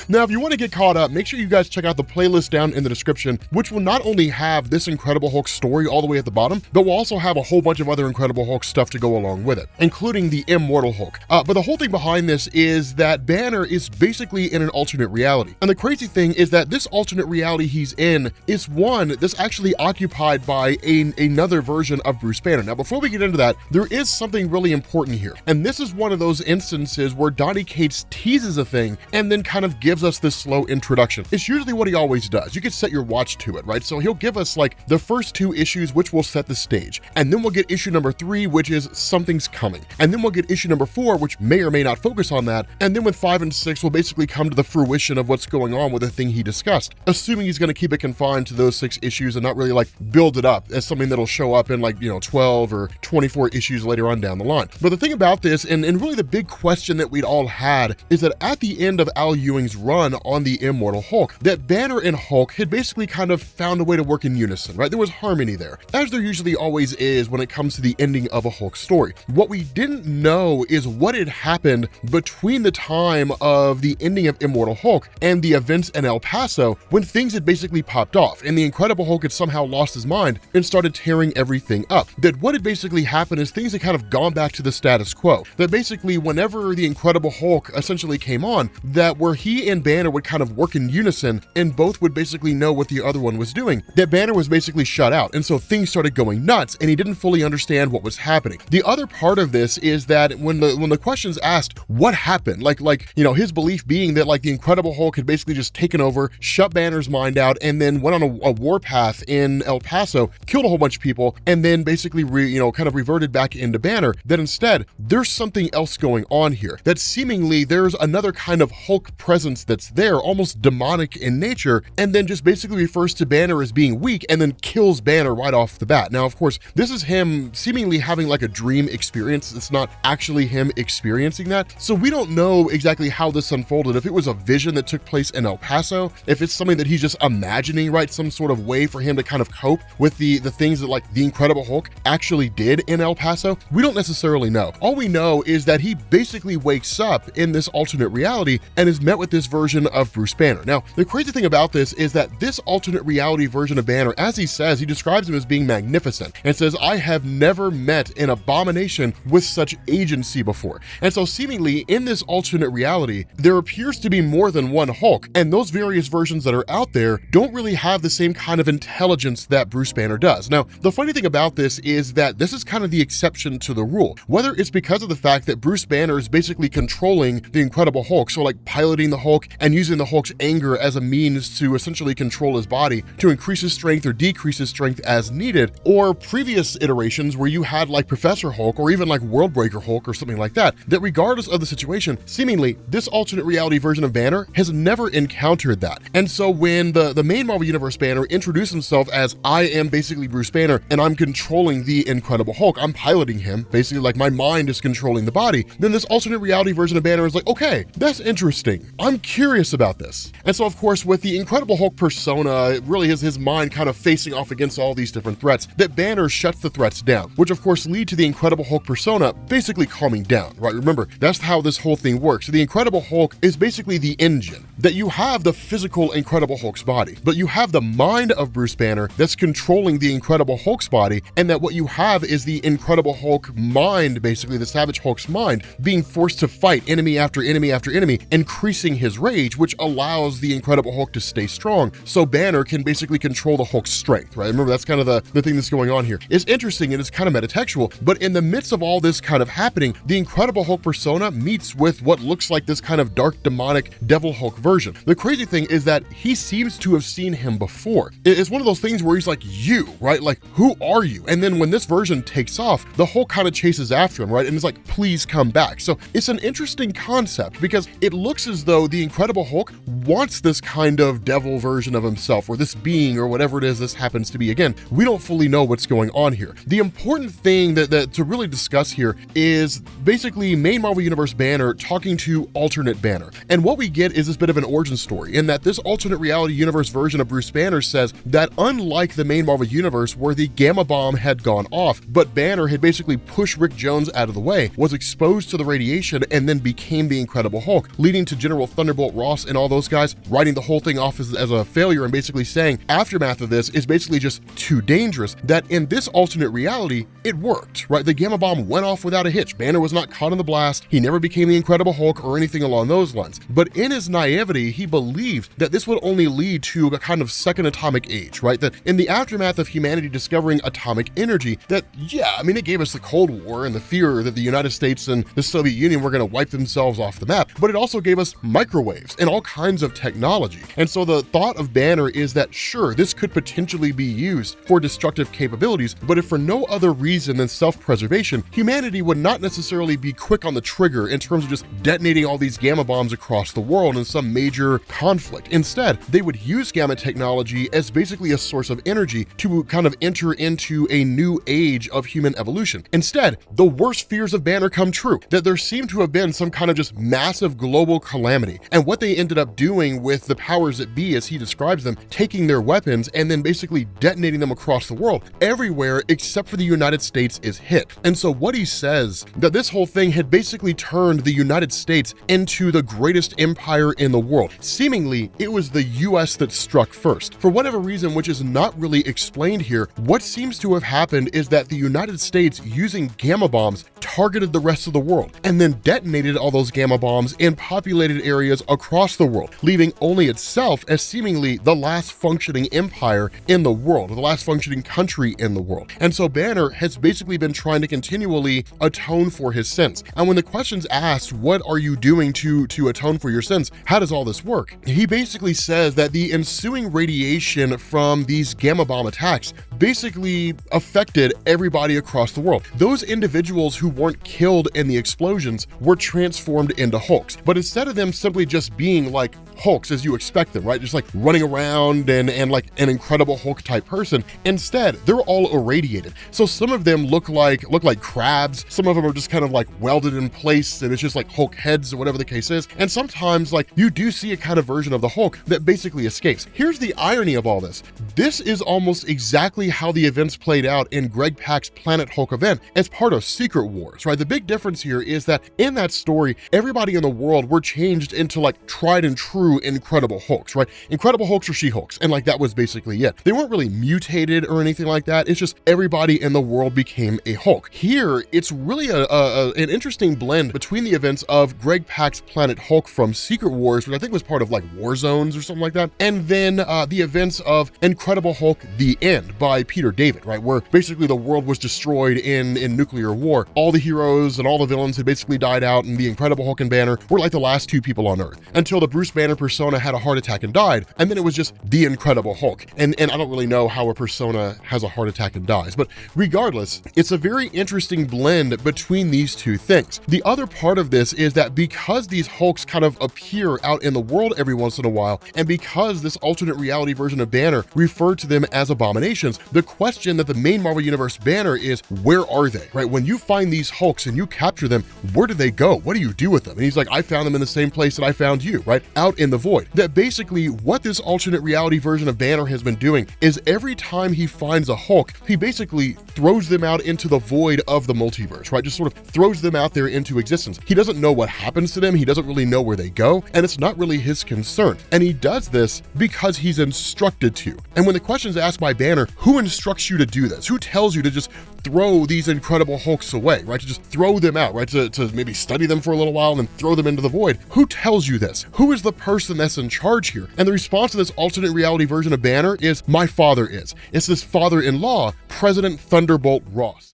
Now, if you want to get caught up, make sure you guys check out the playlist down in the description, which will not only have this Incredible Hulk story all the way at the bottom, but will also have a whole bunch of other Incredible Hulk stuff to go along with it, including the Immortal Hulk. But the whole thing behind this is that Banner is basically in an alternate reality. And the crazy thing is that this alternate reality he's in is one that's actually occupied by another version of Bruce Banner. Now, before we get into that, there is something really important here. And this is one of those instances where Donny Cates teases a thing and then kind of gives us this slow introduction. It's usually what he always does. You can set your watch to it, right? So he'll give us like the first 2 issues, which will set the stage. And then we'll get issue number 3, which is something's coming. And then we'll get issue number 4, which may or may not focus on that. And then with 5 and 6, we'll basically come to the fruition of what's going on with the thing he discussed, assuming he's going to keep it confined to those 6 issues and not really like build it up as something that'll show up in like, 12 or 24 issues later on down the line. But the thing about this, and really the big question that we'd all had, is that at the end of Al Ewing's run on the Immortal Hulk, that Banner and Hulk had basically kind of found a way to work in unison, right? There was harmony there, as there usually always is when it comes to the ending of a Hulk story. What we didn't know is what had happened between the time of the ending of Immortal Hulk and the events in El Paso, when things had basically popped off and the Incredible Hulk had somehow lost his mind and started tearing everything up. That what had basically happened is things had kind of gone back to the status quo. That basically whenever the Incredible Hulk essentially came on, that where he and Banner would kind of work in unison and both would basically know what the other one was doing, that Banner was basically shut out. And so things started going nuts and he didn't fully understand what was happening. The other part of this is that when the question's asked, what happened? Like, his belief being that like the Incredible Hulk had basically just taken over, shut Banner's mind out, and then went on a warpath in El Paso, killed a whole bunch of people, and then basically kind of reverted back into Banner, that instead there's something else going on here. That seemingly there's another kind of Hulk presence that's there, almost demonic in nature, and then just basically refers to Banner as being weak and then kills Banner right off the bat. Now, of course, this is him seemingly having like a dream experience. It's not actually him experiencing that. So we don't know exactly how this unfolded. If it was a vision that took place in El Paso, if it's something that he's just imagining, right? Some sort of way for him to kind of cope with the things that like the Incredible Hulk actually did in El Paso. We don't necessarily know. All we know is that he basically wakes up in this alternate reality and is met with this version of Bruce Banner. Now, the crazy thing about this is that this alternate reality version of Banner, as he says, he describes him as being magnificent and says, I have never met an abomination with such agency before. And so seemingly in this alternate reality, there appears to be more than one Hulk, and those various versions that are out there don't really have the same kind of intelligence that Bruce Banner does. Now, the funny thing about this is that this is kind of the exception to the rule, whether it's because of the fact that Bruce Banner is basically controlling the Incredible Hulk. So like piloting the Hulk and using the Hulk's anger as a means to essentially control his body to increase his strength or decrease his strength as needed, or previous iterations where you had like Professor Hulk or even like Worldbreaker Hulk or something like that, that regardless of the situation, seemingly this alternate reality version of Banner has never encountered that. And so when the main Marvel Universe Banner introduced himself as, I am basically Bruce Banner and I'm controlling the Incredible Hulk, I'm piloting him, basically like my mind is controlling the body, then this alternate reality version of Banner is like, okay, that's interesting. I'm curious about this. And so of course with the Incredible Hulk persona, it really is his mind kind of facing off against all these different threats, that Banner shuts the threats down, which of course lead to the Incredible Hulk persona basically calming down, right? Remember, that's how this whole thing works. So the Incredible Hulk is basically the engine, that you have the physical Incredible Hulk's body, but you have the mind of Bruce Banner that's controlling the Incredible Hulk's body, and that what you have is the Incredible Hulk mind, basically the Savage Hulk's mind, being forced to fight enemy after enemy after enemy, increasing his rage, which allows the Incredible Hulk to stay strong, so Banner can basically control the Hulk's strength, right? Remember, that's kind of the thing that's going on here. It's interesting and it's kind of metatextual, but in the midst of all this kind of happening, the Incredible Hulk persona meets with what looks like this kind of dark, demonic Devil Hulk version. The crazy thing is that he seems to have seen him before. It's one of those things where he's like, you, right? Like, who are you? And then when this version takes off, the Hulk kind of chases after him, right? And it's like, please come back. So it's an interesting concept because it looks as though the Incredible Hulk wants this kind of devil version of himself, or this being, or whatever it is this happens to be. Again, we don't fully know what's going on here. The important thing that to really discuss here is basically main Marvel Universe Banner talking to alternate Banner. And what we get is this bit of an origin story in that this alternate reality universe version of Bruce Banner says that unlike the main Marvel Universe where the Gamma Bomb had gone off, but Banner had basically pushed Rick Jones out of the way, was exposed to the radiation, and then became the Incredible Hulk, leading to General Thunderbolt Ross and all those guys writing the whole thing off as a failure and basically saying aftermath of this is basically just too dangerous, that in this alternate reality, it worked, right? The Gamma Bomb went off without a hitch. Banner was not caught in the blast. He never became the Incredible Hulk or anything along those lines. But in his naivety, he believed that this would only lead to a kind of second atomic age, right? That in the aftermath of humanity discovering atomic energy, that, yeah, I mean, it gave us the Cold War and the fear that the United States and the Soviet Union were going to wipe themselves off the map, but it also gave us microwaves and all kinds of technology. And so the thought of Banner is that, sure, this could potentially be used for destructive capabilities, but if for no other reason than self-preservation, humanity would not necessarily be quick on the trigger in terms of just detonating all these gamma bombs across the world in some major conflict. Instead, they would use gamma technology as basically a source of energy to kind of enter into a new age of human evolution. Instead, the worst fears of Banner come true, that there seemed to have been some kind of just massive global calamity. And what they ended up doing with the powers that be, as he describes them, taking their weapons and then basically detonating them across the world, everywhere except for the United States is hit. And so what he says, that this whole thing had basically turned the United States into the greatest empire in the world. Seemingly, it was the US that struck first. For whatever reason, which is not really explained here, what seems to have happened is that the United States, using gamma bombs, targeted the rest of the world and then detonated all those gamma bombs in populated areas across the world, leaving only itself as seemingly the last functioning empire in the world, or the last functioning country in the world. And so Banner has basically been trying to continually atone for his sins. And when the question's asked, what are you doing to atone for your sins? How does all this work? He basically says that the ensuing radiation from these gamma bomb attacks basically affected everybody across the world. Those individuals who weren't killed in the explosions were transformed into Hulks. But instead of them simply just being like Hulks as you expect them, right? Just like running around and like an Incredible Hulk type person, instead, they're all irradiated. So some of them look like crabs. Some of them are just kind of like welded in place and it's just like Hulk heads or whatever the case is. And sometimes like you do see a kind of version of the Hulk that basically escapes. Here's the irony of all this. This is almost exactly how the events played out in Greg Pak's Planet Hulk event as part of Secret Wars, right? The big difference here is that in that story, everybody in the world were changed into like tried and true true Incredible Hulks, right? Incredible Hulks or She-Hulks, and like that was basically it. They weren't really mutated or anything like that. It's just everybody in the world became a Hulk. Here, it's really an interesting blend between the events of Greg Pak's Planet Hulk from Secret Wars, which I think was part of like War Zones or something like that, and then the events of Incredible Hulk: The End by Peter David, right? Where basically the world was destroyed in nuclear war. All the heroes and all the villains had basically died out, and the Incredible Hulk and Banner were like the last two people on Earth until the Bruce Banner persona had a heart attack and died, and then it was just the Incredible Hulk. And I don't really know how a persona has a heart attack and dies, but regardless, it's a very interesting blend between these two things. The other part of this is that because these Hulks kind of appear out in the world every once in a while, and because this alternate reality version of Banner referred to them as abominations, the question that the main Marvel Universe Banner is, where are they, right? When you find these Hulks and you capture them, where do they go? What do you do with them? And he's like, I found them in the same place that I found you, right? Out in the void. That basically what this alternate reality version of Banner has been doing is every time he finds a Hulk, he basically throws them out into the void of the multiverse, right? Just sort of throws them out there into existence. He doesn't know what happens to them. He doesn't really know where they go, and it's not really his concern. And he does this because he's instructed to. And when the question is asked by Banner, who instructs you to do this? Who tells you to just throw these Incredible Hulks away, right? To just throw them out, right? To maybe study them for a little while and then throw them into the void. Who tells you this? Who is the person that's in charge here? And the response to this alternate reality version of Banner is, my father is. It's this father-in-law, President Thunderbolt Ross.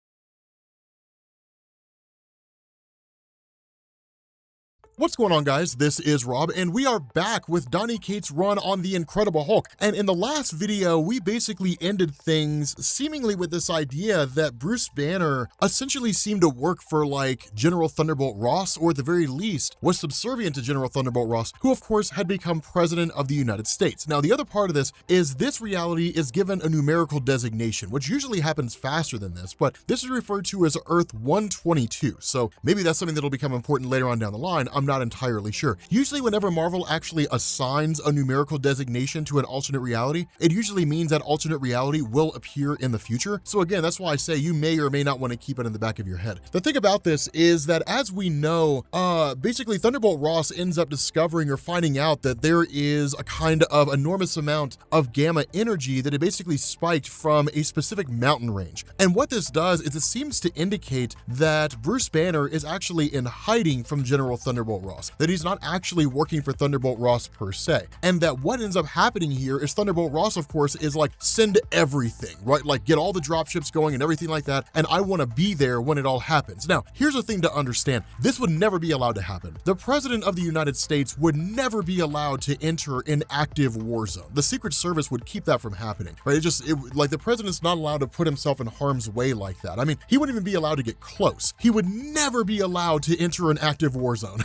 What's going on, guys? This is Rob, and we are back with Donny Cates' run on The Incredible Hulk. And in the last video, we basically ended things seemingly with this idea that Bruce Banner essentially seemed to work for like General Thunderbolt Ross, or at the very least was subservient to General Thunderbolt Ross, who of course had become President of the United States. Now, the other part of this reality is given a numerical designation, which usually happens faster than this, but this is referred to as Earth 122. So maybe that's something that'll become important later on down the line. I'm not entirely sure. Usually whenever Marvel actually assigns a numerical designation to an alternate reality, it usually means that alternate reality will appear in the future. So again, that's why I say you may or may not want to keep it in the back of your head. The thing about this is that, as we know, basically Thunderbolt Ross ends up discovering or finding out that there is a kind of enormous amount of gamma energy that it basically spiked from a specific mountain range. And what this does is it seems to indicate that Bruce Banner is actually in hiding from General Thunderbolt Ross, that he's not actually working for Thunderbolt Ross per se, and that what ends up happening here is Thunderbolt Ross, of course, is like, send everything, right? Like, get all the dropships going and everything like that, and I want to be there when it all happens. Now, here's the thing to understand. This would never be allowed to happen. The President of the United States would never be allowed to enter an active war zone. The Secret Service would keep that from happening, right? Like, the President's not allowed to put himself in harm's way like that. I mean, he wouldn't even be allowed to get close. He would never be allowed to enter an active war zone.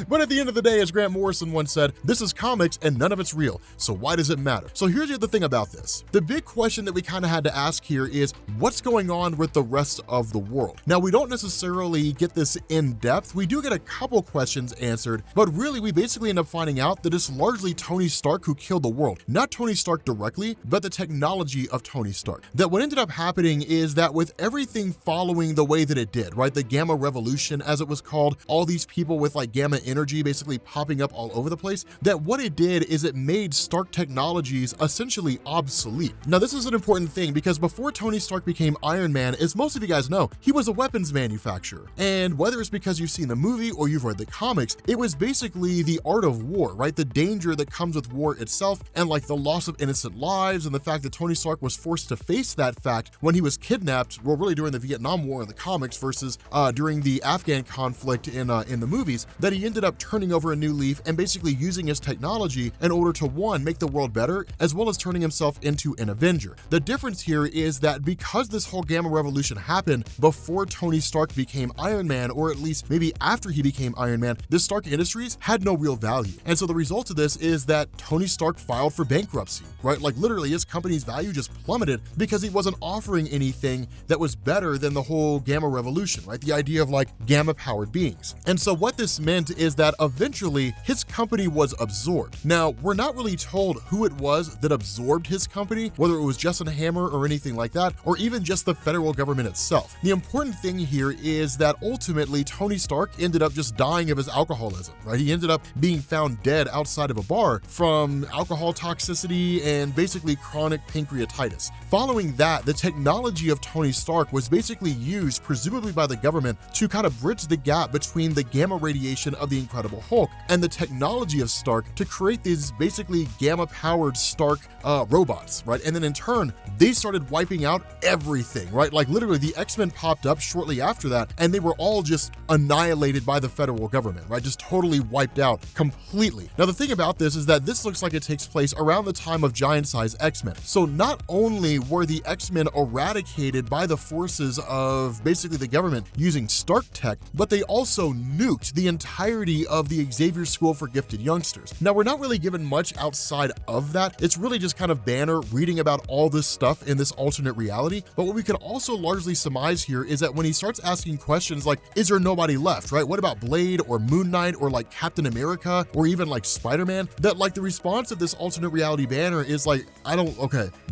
But at the end of the day, as Grant Morrison once said, this is comics and none of it's real, so why does it matter? So here's the other thing about this. The big question that we kind of had to ask here is, what's going on with the rest of the world? Now, we don't necessarily get this in depth. We do get a couple questions answered, but really we basically end up finding out that it's largely Tony Stark who killed the world. Not Tony Stark directly, but the technology of Tony Stark. That what ended up happening is that with everything following the way that it did, right? The Gamma Revolution, as it was called, all these people with like gamma energy basically popping up all over the place, that what it did is it made Stark technologies essentially obsolete. Now, this is an important thing because before Tony Stark became Iron Man, as most of you guys know, he was a weapons manufacturer. And whether it's because you've seen the movie or you've read the comics, it was basically the art of war, right? The danger that comes with war itself, and like the loss of innocent lives, and the fact that Tony Stark was forced to face that fact when he was kidnapped, well, really during the Vietnam War in the comics versus during the Afghan conflict in the movies, that he ended up turning over a new leaf and basically using his technology in order to, one, make the world better, as well as turning himself into an Avenger. The difference here is that because this whole Gamma Revolution happened before Tony Stark became Iron Man, or at least maybe after he became Iron Man, the Stark Industries had no real value. And so the result of this is that Tony Stark filed for bankruptcy, right? Like literally his company's value just plummeted because he wasn't offering anything that was better than the whole Gamma Revolution, right? The idea of like gamma powered beings. And so what this meant is that eventually his company was absorbed. Now, we're not really told who it was that absorbed his company, whether it was Justin Hammer or anything like that, or even just the federal government itself. The important thing here is that ultimately Tony Stark ended up just dying of his alcoholism, right? He ended up being found dead outside of a bar from alcohol toxicity and basically chronic pancreatitis. Following that, the technology of Tony Stark was basically used, presumably by the government, to kind of bridge the gap between the gamma radiation of the Incredible Hulk and the technology of Stark to create these basically gamma-powered Stark robots, right? And then in turn, they started wiping out everything, right? Like literally the X-Men popped up shortly after that, and they were all just annihilated by the federal government, right? Just totally wiped out completely. Now, the thing about this is that this looks like it takes place around the time of giant-size X-Men. So not only were the X-Men eradicated by the forces of basically the government using Stark tech, but they also nuked the entirety of the Xavier School for Gifted Youngsters. Now, we're not really given much outside of that. It's really just kind of Banner reading about all this stuff in this alternate reality. But what we can also largely surmise here is that when he starts asking questions like, is there nobody left, right? What about Blade or Moon Knight or like Captain America or even like Spider-Man? That like the response of this alternate reality Banner is like,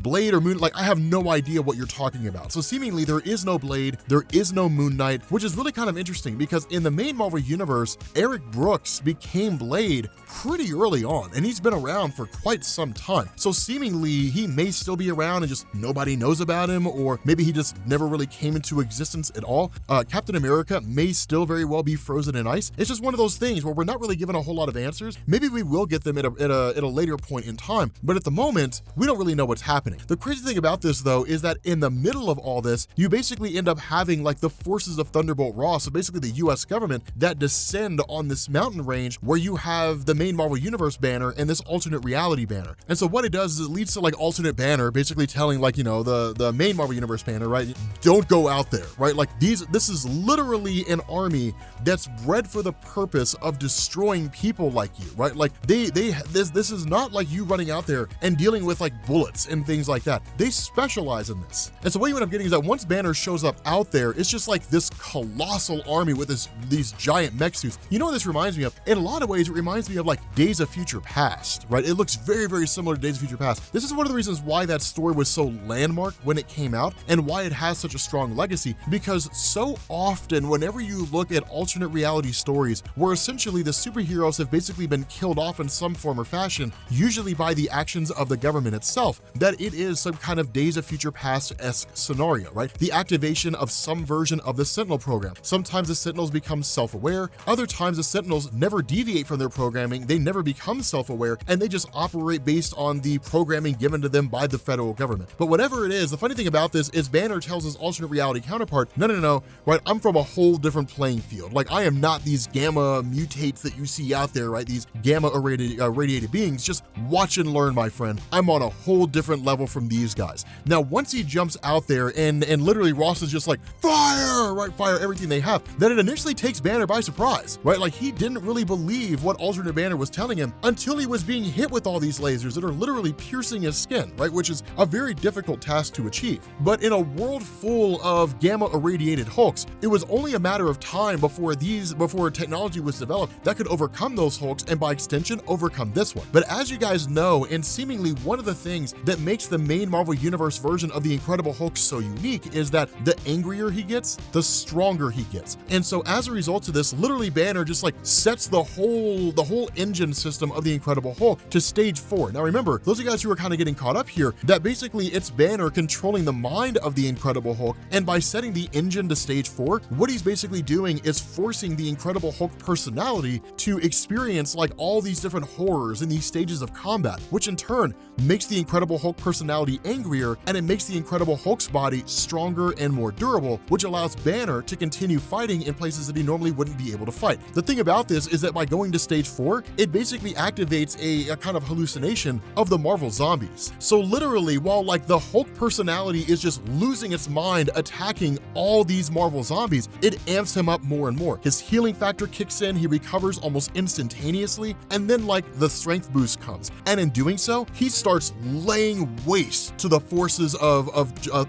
Blade or Moon, like I have no idea what you're talking about. So seemingly there is no Blade, there is no Moon Knight, which is really kind of interesting because in the main Marvel universe, Eric Brooks became Blade pretty early on, and he's been around for quite some time. So seemingly he may still be around and just nobody knows about him, or maybe he just never really came into existence at all. Captain America may still very well be frozen in ice. It's just one of those things where we're not really given a whole lot of answers. Maybe we will get them at a later point in time, but at the moment, we don't really know what's happening. The crazy thing about this though is that in the middle of all this, you basically end up having like the forces of Thunderbolt Ross, so basically the US government, that descend on this mountain range where you have the main Marvel Universe Banner and this alternate reality Banner. And so what it does is it leads to like alternate Banner basically telling like, the main Marvel Universe Banner, right? Don't go out there, right? Like this is literally an army that's bred for the purpose of destroying people like you, right? Like this is not like you running out there and dealing with like bullets and things like that. They specialize in this. And so what you end up getting is that once Banner shows up out there, it's just like this colossal army with these giant mech suits. You know what this reminds me of? In a lot of ways, it reminds me of like Days of Future Past, right? It looks very, very similar to Days of Future Past. This is one of the reasons why that story was so landmark when it came out and why it has such a strong legacy, because so often whenever you look at alternate reality stories where essentially the superheroes have basically been killed off in some form or fashion, usually by the actions of the government itself, that it is some kind of Days of Future Past-esque scenario, right? The activation of some version of the Sentinel program. Sometimes the Sentinels become self-aware, other times the Sentinels never deviate from their programming, they never become self-aware, and they just operate based on the programming given to them by the federal government. But whatever it is, the funny thing about this is Banner tells his alternate reality counterpart, no, right? I'm from a whole different playing field. Like I am not these gamma mutates that you see out there, right? These gamma irradiated beings. Just watch and learn, my friend. I'm on a whole different level from these guys. Now, once he jumps out there and literally Ross is just like, fire, right? Fire everything they have. Then it initially takes Banner by surprise, right? Like he didn't really believe what alternate Banner was telling him until he was being hit with all these lasers that are literally piercing his skin, right? Which is a very difficult task to achieve. But in a world full of gamma irradiated Hulks, it was only a matter of time before technology was developed that could overcome those Hulks and by extension overcome this one. But as you guys know, and seemingly one of the things that makes the main Marvel Universe version of the Incredible Hulk so unique is that the angrier he gets, the stronger he gets. And so as a result of this, literally Banner just like sets the whole engine system of the Incredible Hulk to stage 4. Now remember, those of you guys who are kind of getting caught up here, that basically it's Banner controlling the mind of the Incredible Hulk, and by setting the engine to stage 4, what he's basically doing is forcing the Incredible Hulk personality to experience like all these different horrors in these stages of combat, which in turn makes the Incredible Hulk personality angrier, and it makes the Incredible Hulk's body stronger and more durable, which allows Banner to continue fighting in places that he normally wouldn't be able to fight. The thing about this is that by going to stage 4, it basically activates a kind of hallucination of the Marvel zombies. So literally, while like the Hulk personality is just losing its mind attacking all these Marvel zombies, it amps him up more and more. His healing factor kicks in, he recovers almost instantaneously, and then like the strength boost comes. And in doing so, he starts laying waste to the forces of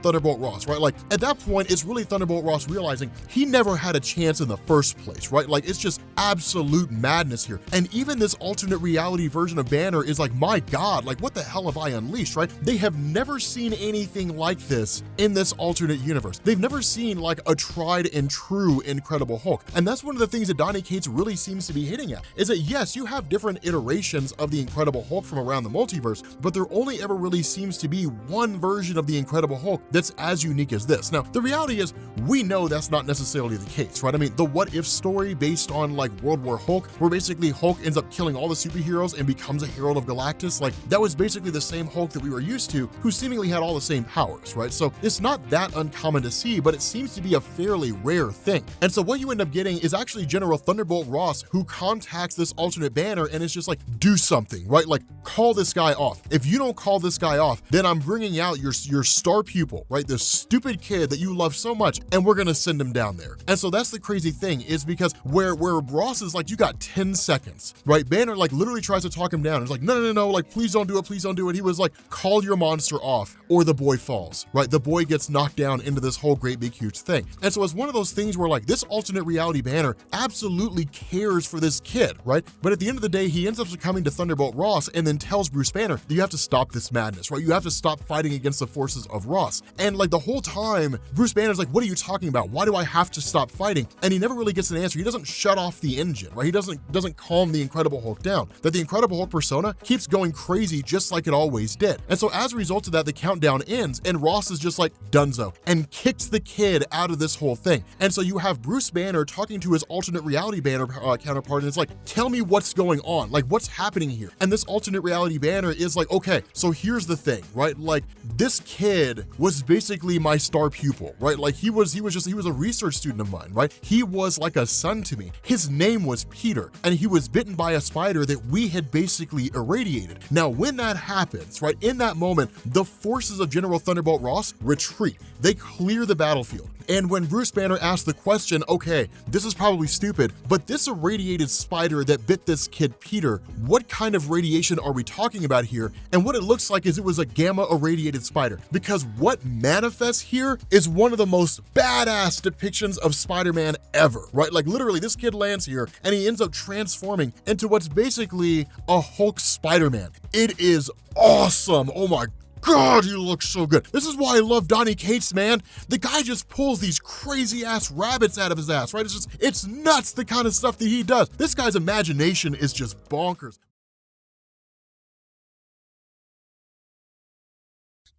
Thunderbolt Ross, right? Like at that point, it's really Thunderbolt Ross realizing he never had a chance in the first place, right? Like, it's just absolute madness here. And even this alternate reality version of Banner is like, my God, like, what the hell have I unleashed, right? They have never seen anything like this in this alternate universe. They've never seen like a tried and true Incredible Hulk. And that's one of the things that Donny Cates really seems to be hitting at, is that yes, you have different iterations of the Incredible Hulk from around the multiverse, but there only ever really seems to be one version of the Incredible Hulk that's as unique as this. Now, the reality is, we know that's not necessarily the case, right? I mean, the what if story based on like World War Hulk, where basically Hulk ends up killing all the superheroes and becomes a Herald of Galactus, like that was basically the same Hulk that we were used to, who seemingly had all the same powers, right? So it's not that uncommon to see, but it seems to be a fairly rare thing. And so what you end up getting is actually General Thunderbolt Ross, who contacts this alternate Banner and is just like, do something, right? Like, call this guy off. If you don't call this guy off, then I'm bringing out your star pupil, right? This stupid kid that you love so much, and we're gonna send him down there. And so that's the crazy thing, is because where Ross is like, you got 10 seconds, right? Banner like literally tries to talk him down. It's like, no, like, please don't do it, please don't do it. He was like, call your monster off or the boy falls, right? The boy gets knocked down into this whole great big huge thing. And so it's one of those things where like this alternate reality Banner absolutely cares for this kid, right? But at the end of the day, he ends up succumbing to Thunderbolt Ross and then tells Bruce Banner that you have to stop this madness, right? You have to stop fighting against the forces of Ross. And like the whole time, Bruce Banner's like, what are you talking about? Why do I have to stop fighting? And he never really gets an answer. He doesn't shut off the engine, right? He doesn't calm the Incredible Hulk down. That the Incredible Hulk persona keeps going crazy just like it always did. And so as a result of that, the countdown ends and Ross is just like, dunzo, and kicks the kid out of this whole thing. And so you have Bruce Banner talking to his alternate reality Banner counterpart, and it's like, tell me what's going on, like what's happening here? And this alternate reality Banner is like, okay, so here's the thing, right? Like, this kid was basically my star pupil, right? Like he was a research student of mine, right? He was like a son to me. His name was Peter, and he was bitten by a spider that we had basically irradiated. Now, when that happens, right, in that moment, the forces of General Thunderbolt Ross retreat. They clear the battlefield. And when Bruce Banner asked the question, okay, this is probably stupid, but this irradiated spider that bit this kid Peter, what kind of radiation are we talking about here? And what it looks like is it was a gamma irradiated spider, because what manifests here is one of the most badass depictions of Spider-Man ever, right? Like literally this kid lands here and he ends up transforming into what's basically a Hulk Spider-Man. It is awesome. Oh my God, he looks so good. This is why I love Donny Cates, man. The guy just pulls these crazy ass rabbits out of his ass, right? It's nuts, the kind of stuff that he does. This guy's imagination is just bonkers.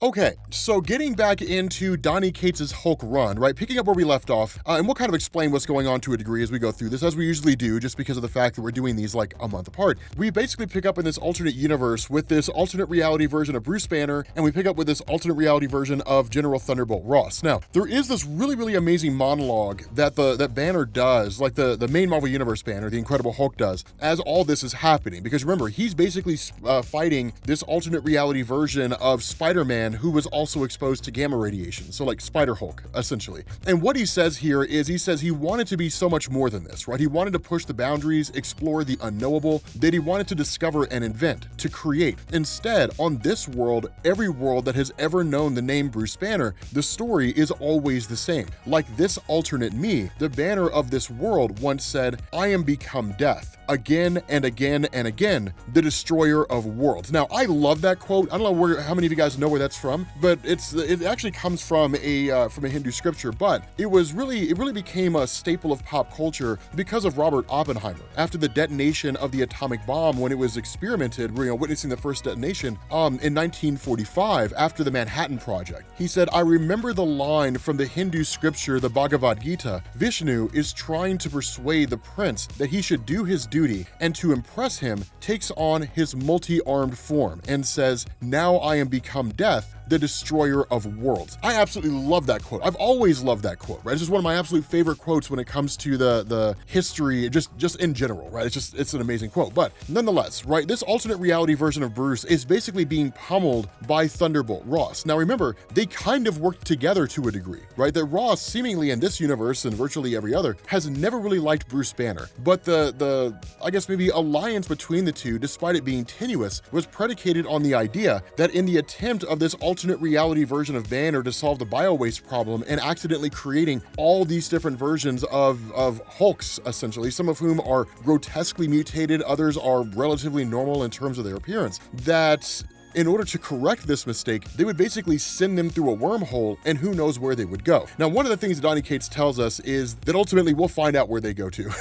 Okay, so getting back into Donny Cates' Hulk run, right, picking up where we left off, and we'll kind of explain what's going on to a degree as we go through this, as we usually do, just because of the fact that we're doing these like a month apart. We basically pick up in this alternate universe with this alternate reality version of Bruce Banner, and we pick up with this alternate reality version of General Thunderbolt Ross. Now, there is this really amazing monologue that that Banner does, like the main Marvel Universe Banner, the Incredible Hulk does, as all this is happening, because remember, he's basically fighting this alternate reality version of Spider-Man who was also exposed to gamma radiation, so like Spider-Hulk, essentially. And what he says here is, he says he wanted to be so much more than this, right? He wanted to push the boundaries, explore the unknowable, that he wanted to discover and invent, to create. Instead, on this world, every world that has ever known the name Bruce Banner, the story is always the same. Like this alternate me, the Banner of this world once said, I am become death. Again and again and again, the destroyer of worlds. Now, I love that quote. I don't know how many of you guys know where that's from, but it actually comes from a Hindu scripture. But it really became a staple of pop culture because of Robert Oppenheimer. After the detonation of the atomic bomb, when it was experimented, witnessing the first detonation in 1945 after the Manhattan Project, he said, "I remember the line from the Hindu scripture, the Bhagavad Gita. Vishnu is trying to persuade the prince that he should do his duty, and to impress him, takes on his multi-armed form and says, 'Now I am become death, the destroyer of worlds.'" I absolutely love that quote. I've always loved that quote, right? It's just one of my absolute favorite quotes when it comes to the history, just in general, right? It's an amazing quote. But nonetheless, right, this alternate reality version of Bruce is basically being pummeled by Thunderbolt Ross. Now remember, they kind of worked together to a degree, right? That Ross, seemingly in this universe and virtually every other, has never really liked Bruce Banner. But the I guess maybe alliance between the two, despite it being tenuous, was predicated on the idea that in the attempt of this alternate alternate reality version of Banner to solve the bio-waste problem and accidentally creating all these different versions of Hulks, essentially, some of whom are grotesquely mutated, others are relatively normal in terms of their appearance, that in order to correct this mistake, they would basically send them through a wormhole, and who knows where they would go. Now, one of the things Donny Cates tells us is that ultimately we'll find out where they go to.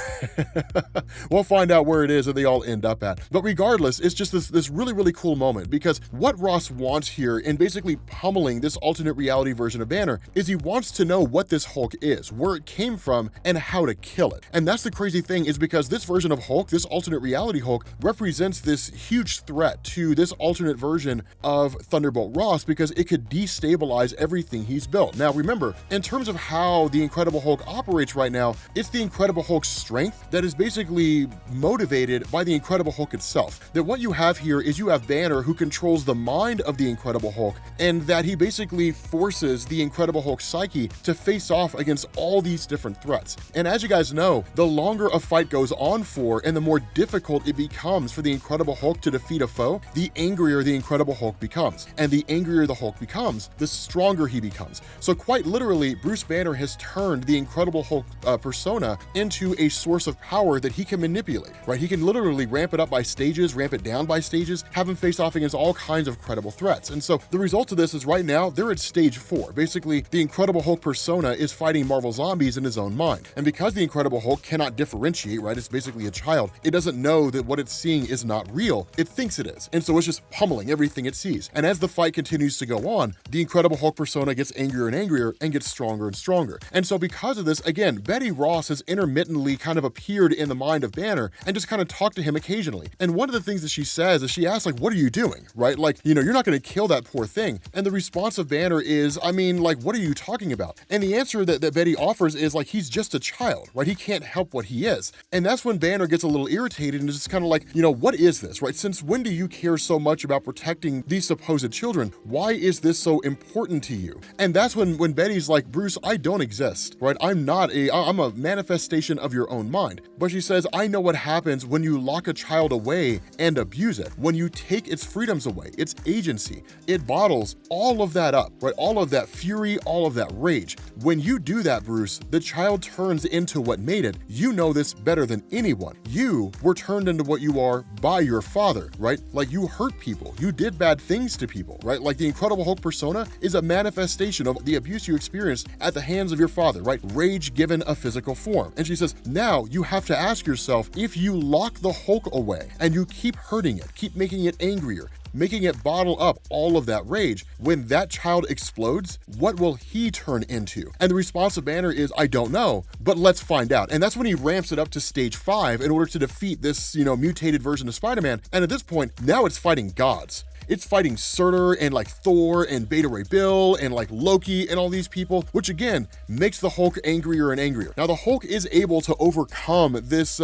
We'll find out where it is that they all end up at. But regardless, it's just this really, really cool moment, because what Ross wants here in basically pummeling this alternate reality version of Banner is he wants to know what this Hulk is, where it came from, and how to kill it. And that's the crazy thing, is because this version of Hulk, this alternate reality Hulk, represents this huge threat to this alternate version of Thunderbolt Ross, because it could destabilize everything he's built. Now remember, in terms of how the Incredible Hulk operates right now, it's the Incredible Hulk's strength that is basically motivated by the Incredible Hulk itself. That what you have here is you have Banner, who controls the mind of the Incredible Hulk, and that he basically forces the Incredible Hulk's psyche to face off against all these different threats. And as you guys know, the longer a fight goes on for and the more difficult it becomes for the Incredible Hulk to defeat a foe, the angrier the Incredible Hulk becomes. And the angrier the Hulk becomes, the stronger he becomes. So quite literally, Bruce Banner has turned the Incredible Hulk persona into a source of power that he can manipulate, right? He can literally ramp it up by stages, ramp it down by stages, have him face off against all kinds of credible threats. And so the result of this is right now, they're at stage 4. Basically, the Incredible Hulk persona is fighting Marvel zombies in his own mind. And because the Incredible Hulk cannot differentiate, right? It's basically a child. It doesn't know that what it's seeing is not real. It thinks it is. And so it's just pummeling everything it sees. And as the fight continues to go on, the Incredible Hulk persona gets angrier and angrier and gets stronger and stronger. And so because of this, again, Betty Ross has intermittently kind of appeared in the mind of Banner and just kind of talked to him occasionally. And one of the things that she says is she asks, like, what are you doing, right? Like, you know, you're not going to kill that poor thing. And the response of Banner is, I mean, like, what are you talking about? And the answer that Betty offers is, like, he's just a child, right? He can't help what he is. And that's when Banner gets a little irritated and is just kind of like, you know, what is this, right? Since when do you care so much about protecting these supposed children? Why is this so important to you? And that's when Betty's like, Bruce, I don't exist, right? I'm a manifestation of your own mind. But she says, I know what happens when you lock a child away and abuse it, when you take its freedoms away, its agency. It bottles all of that up, right? All of that fury, all of that rage. When you do that, Bruce, the child turns into what made it. You know this better than anyone. You were turned into what you are by your father, right? Like, you hurt people, you did bad things to people, right? Like, the Incredible Hulk persona is a manifestation of the abuse you experienced at the hands of your father, right? Rage given a physical form. And she says, now you have to ask yourself, if you lock the Hulk away and you keep hurting it, keep making it angrier, making it bottle up all of that rage, when that child explodes, what will he turn into? And the response of Banner is, I don't know, but let's find out. And that's when he ramps it up to stage 5 in order to defeat this, you know, mutated version of Spider-Man. And at this point, now it's fighting gods. It's fighting Surtur and like Thor and Beta Ray Bill and like Loki and all these people, which again makes the Hulk angrier and angrier. Now the Hulk is able to overcome this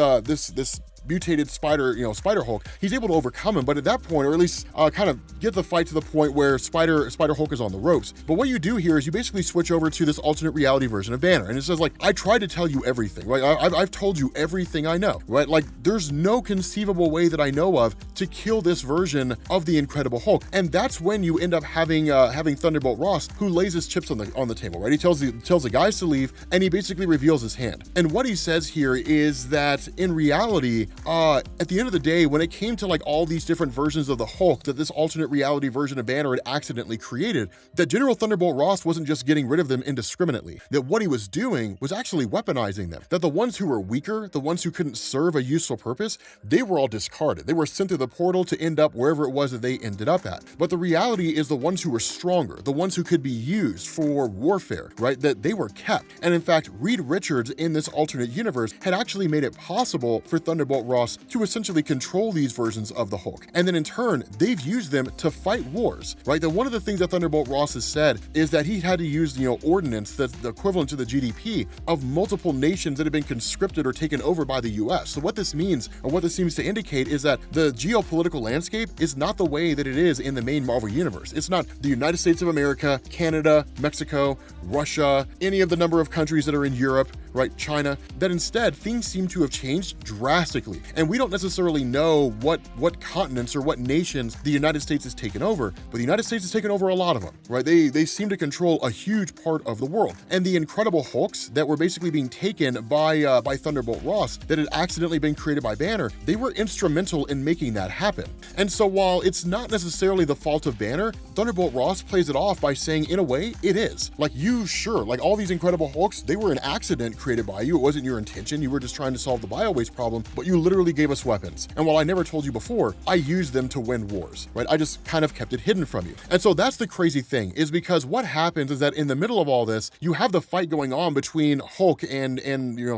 mutated Spider Hulk. He's able to overcome him, but at that point, or at least kind of get the fight to the point where Spider Hulk is on the ropes. But what you do here is you basically switch over to this alternate reality version of Banner, and it says, like, I tried to tell you everything, right? I've told you everything I know, right? Like, there's no conceivable way that I know of to kill this version of the Incredible Hulk. And that's when you end up having Thunderbolt Ross, who lays his chips on the table, right? He tells the guys to leave, and he basically reveals his hand. And what he says here is that in reality, at the end of the day, when it came to like all these different versions of the Hulk that this alternate reality version of Banner had accidentally created, that General Thunderbolt Ross wasn't just getting rid of them indiscriminately, that what he was doing was actually weaponizing them, that the ones who were weaker, the ones who couldn't serve a useful purpose, they were all discarded. They were sent through the portal to end up wherever it was that they ended up at. But the reality is the ones who were stronger, the ones who could be used for warfare, right, that they were kept. And in fact, Reed Richards in this alternate universe had actually made it possible for Thunderbolt Ross to essentially control these versions of the Hulk. And then in turn, they've used them to fight wars, right? That one of the things that Thunderbolt Ross has said is that he had to use, ordnance that's the equivalent to the GDP of multiple nations that have been conscripted or taken over by the US. So what this means, or what this seems to indicate, is that the geopolitical landscape is not the way that it is in the main Marvel universe. It's not the United States of America, Canada, Mexico, Russia, any of the number of countries that are in Europe, right, China, that instead things seem to have changed drastically. And we don't necessarily know what continents or what nations the United States has taken over, but the United States has taken over a lot of them, right? They seem to control a huge part of the world. And the Incredible Hulks that were basically being taken by Thunderbolt Ross, that had accidentally been created by Banner, they were instrumental in making that happen. And so while it's not necessarily the fault of Banner, Thunderbolt Ross plays it off by saying, in a way, it is. Like, like all these Incredible Hulks, they were an accident created by you. It wasn't your intention. You were just trying to solve the bio-waste problem, but you literally gave us weapons. And while I never told you before, I used them to win wars, right? I just kind of kept it hidden from you. And so that's the crazy thing, is because what happens is that in the middle of all this, you have the fight going on between Hulk and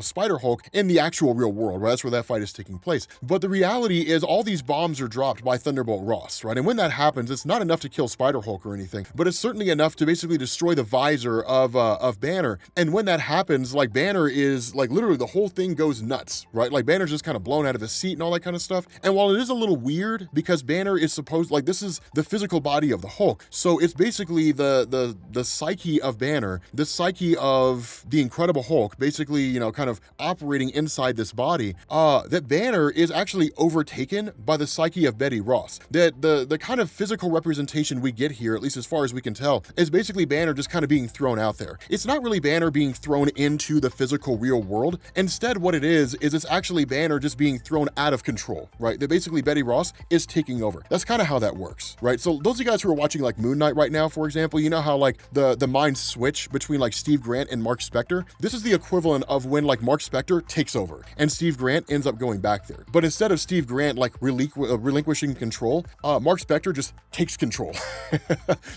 Spider-Hulk in the actual real world, right? That's where that fight is taking place. But the reality is all these bombs are dropped by Thunderbolt Ross, right? And when that happens, it's not enough to kill Spider-Hulk or anything, but it's certainly enough to basically destroy the visor of Banner. And when that happens, like, Banner is like, literally the whole thing goes nuts, right? Like, Banner's just kind of blown out of his seat and all that kind of stuff. And while it is a little weird because Banner is supposed, like, this is the physical body of the Hulk, so it's basically the psyche of Banner, the psyche of the Incredible Hulk, basically, kind of operating inside this body, that Banner is actually overtaken by the psyche of Betty Ross. That the kind of physical representation we get here, at least as far as we can tell, is basically Banner just kind of being thrown out there. It's not really Banner being thrown into the physical real world. Instead, what it is it's actually Banner just being thrown out of control, right? That basically Betty Ross is taking over. That's kind of how that works, right? So those of you guys who are watching like Moon Knight right now, for example, you know how like the minds switch between like Steve Grant and Mark Spector? This is the equivalent of when like Mark Spector takes over and Steve Grant ends up going back there. But instead of Steve Grant like relinquishing control, Mark Spector just takes control.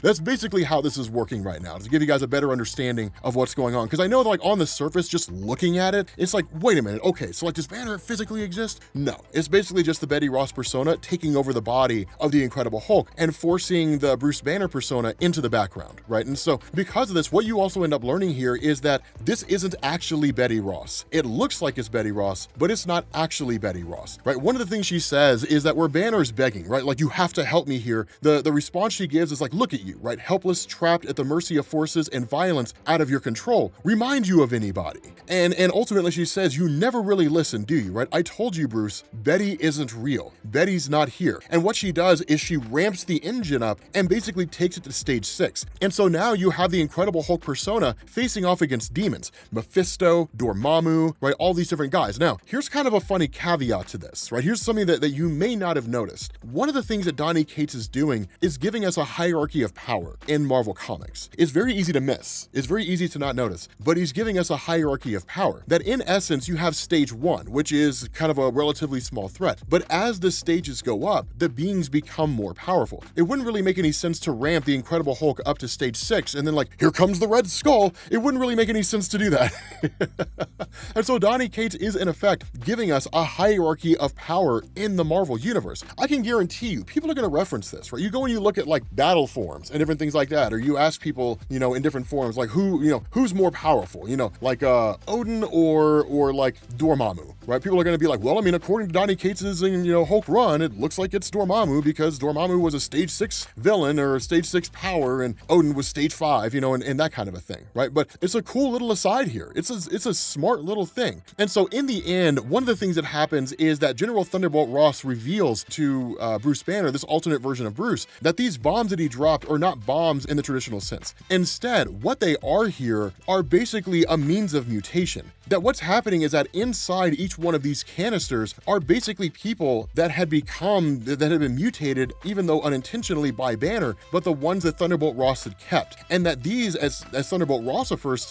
That's basically how this is working right now, to give you guys a better understanding of what's going on. Because I know that, like, on the surface, just looking at it, it's like, wait a minute, okay, so like, does Banner physically exist? No, it's basically just the Betty Ross persona taking over the body of the Incredible Hulk and forcing the Bruce Banner persona into the background, right? And so because of this, what you also end up learning here is that this isn't actually Betty Ross. It looks like it's Betty Ross, but it's not actually Betty Ross, right? One of the things she says is that where Banner's begging, right? Like, you have to help me here. The response she gives is like, look at you, right? Helpless, trapped at the mercy of forces and violence out of your control. Remind you of anybody. And ultimately she says, you never really listen, do you, right? I told you, Bruce, Betty isn't real. Betty's not here. And what she does is she ramps the engine up and basically takes it to stage 6. And so now you have the Incredible Hulk persona facing off against demons, Mephisto, Dormammu, right? All these different guys. Now, here's kind of a funny caveat to this, right? Here's something that you may not have noticed. One of the things that Donny Cates is doing is giving us a hierarchy of power in Marvel Comics. It's very easy to miss. It's very easy to not notice, but he's giving us a hierarchy of power. That in essence, you have stage 1, which is kind of a relatively small threat. But as the stages go up, the beings become more powerful. It wouldn't really make any sense to ramp the Incredible Hulk up to stage 6 and then like, here comes the Red Skull. It wouldn't really make any sense to do that. And so Donny Cates is in effect giving us a hierarchy of power in the Marvel universe. I can guarantee you, people are going to reference this, right? You go and you look at like battle forums and different things like that, or you ask people, in different forums, like who's more powerful, like Odin or like Dormammu, right? People are going to be like, well, I mean, according to Donny Cates's, Hulk run, it looks like it's Dormammu because Dormammu was a stage 6 villain or a stage 6 power and Odin was stage 5, and that kind of a thing, right? But it's a cool little aside here. It's a smart little thing. And so in the end, one of the things that happens is that General Thunderbolt Ross reveals to Bruce Banner, this alternate version of Bruce, that these bombs that he dropped are not bombs in the traditional sense. Instead, what they are here are basically a means of mutation. That what's happening is that inside each one of these canisters are basically people that had been mutated, even though unintentionally, by Banner, but the ones that Thunderbolt Ross had kept. And that these, as Thunderbolt Ross refers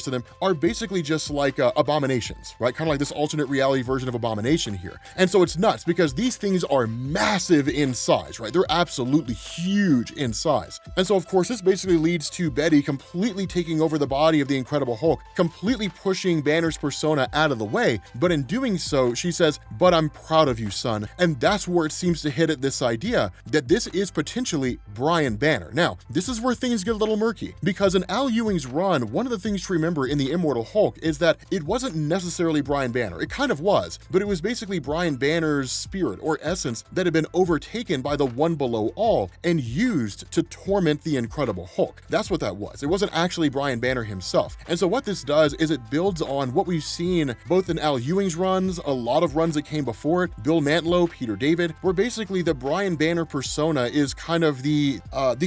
to them, are basically just like abominations, right? Kind of like this alternate reality version of Abomination here. And so it's nuts because these things are massive in size, right? They're absolutely huge in size. And so of course this basically leads to Betty completely taking over the body of the Incredible Hulk, completely pushing Banner's persona out of the way. But in doing so, she says, but I'm proud of you, son. And that's where it seems to hit at this idea that this is potentially Brian Banner. Now, this is where things get a little murky because in Al Ewing's run, one of the things to remember in the Immortal Hulk is that it wasn't necessarily Brian Banner. It kind of was, but it was basically Brian Banner's spirit or essence that had been overtaken by the one below all and used to torment the Incredible Hulk. That's what that was. It wasn't actually Brian Banner himself. And so what this does is is it builds on what we've seen both in Al Ewing's runs, a lot of runs that came before it, Bill Mantlo, Peter David, where basically the Brian Banner persona is kind of the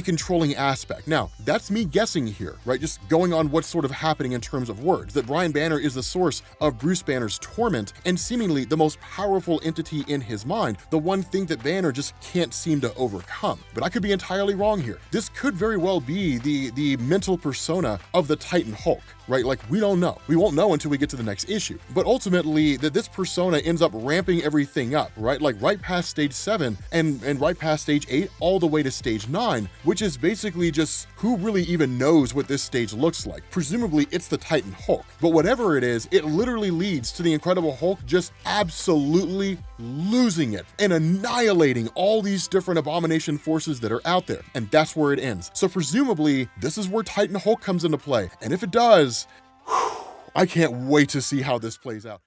controlling aspect. Now, that's me guessing here, right? Just going on what's sort of happening in terms of words, that Brian Banner is the source of Bruce Banner's torment and seemingly the most powerful entity in his mind, the one thing that Banner just can't seem to overcome. But I could be entirely wrong here. This could very well be the mental persona of the Titan Hulk, right? Like, we don't know. We won't know until we get to the next issue. But ultimately, that this persona ends up ramping everything up, right? Like right past stage 7 and right past stage 8, all the way to stage 9, which is basically just who really even knows what this stage looks like. Presumably, it's the Titan Hulk. But whatever it is, it literally leads to the Incredible Hulk just absolutely losing it and annihilating all these different abomination forces that are out there. And that's where it ends. So presumably, this is where Titan Hulk comes into play. And if it does, I can't wait to see how this plays out.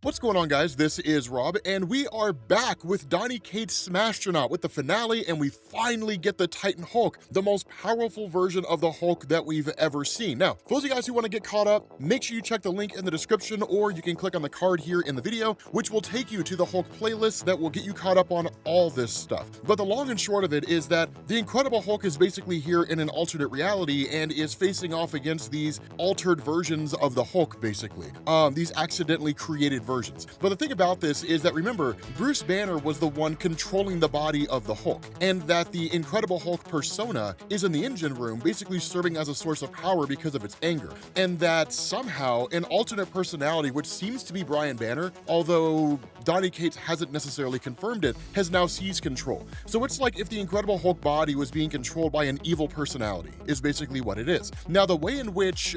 What's going on, guys? This is Rob, and we are back with Donny Cates' Smashtronaut with the finale, and we finally get the Titan Hulk, the most powerful version of the Hulk that we've ever seen. Now, for those of you guys who want to get caught up, make sure you check the link in the description, or you can click on the card here in the video, which will take you to the Hulk playlist that will get you caught up on all this stuff. But the long and short of it is that the Incredible Hulk is basically here in an alternate reality and is facing off against these altered versions of the Hulk, basically. These accidentally created versions. But the thing about this is that, remember, Bruce Banner was the one controlling the body of the Hulk, and that the Incredible Hulk persona is in the engine room, basically serving as a source of power because of its anger, and that somehow an alternate personality, which seems to be Brian Banner, although Donny Cates hasn't necessarily confirmed it, has now seized control. So it's like if the Incredible Hulk body was being controlled by an evil personality, is basically what it is. Now, the way in which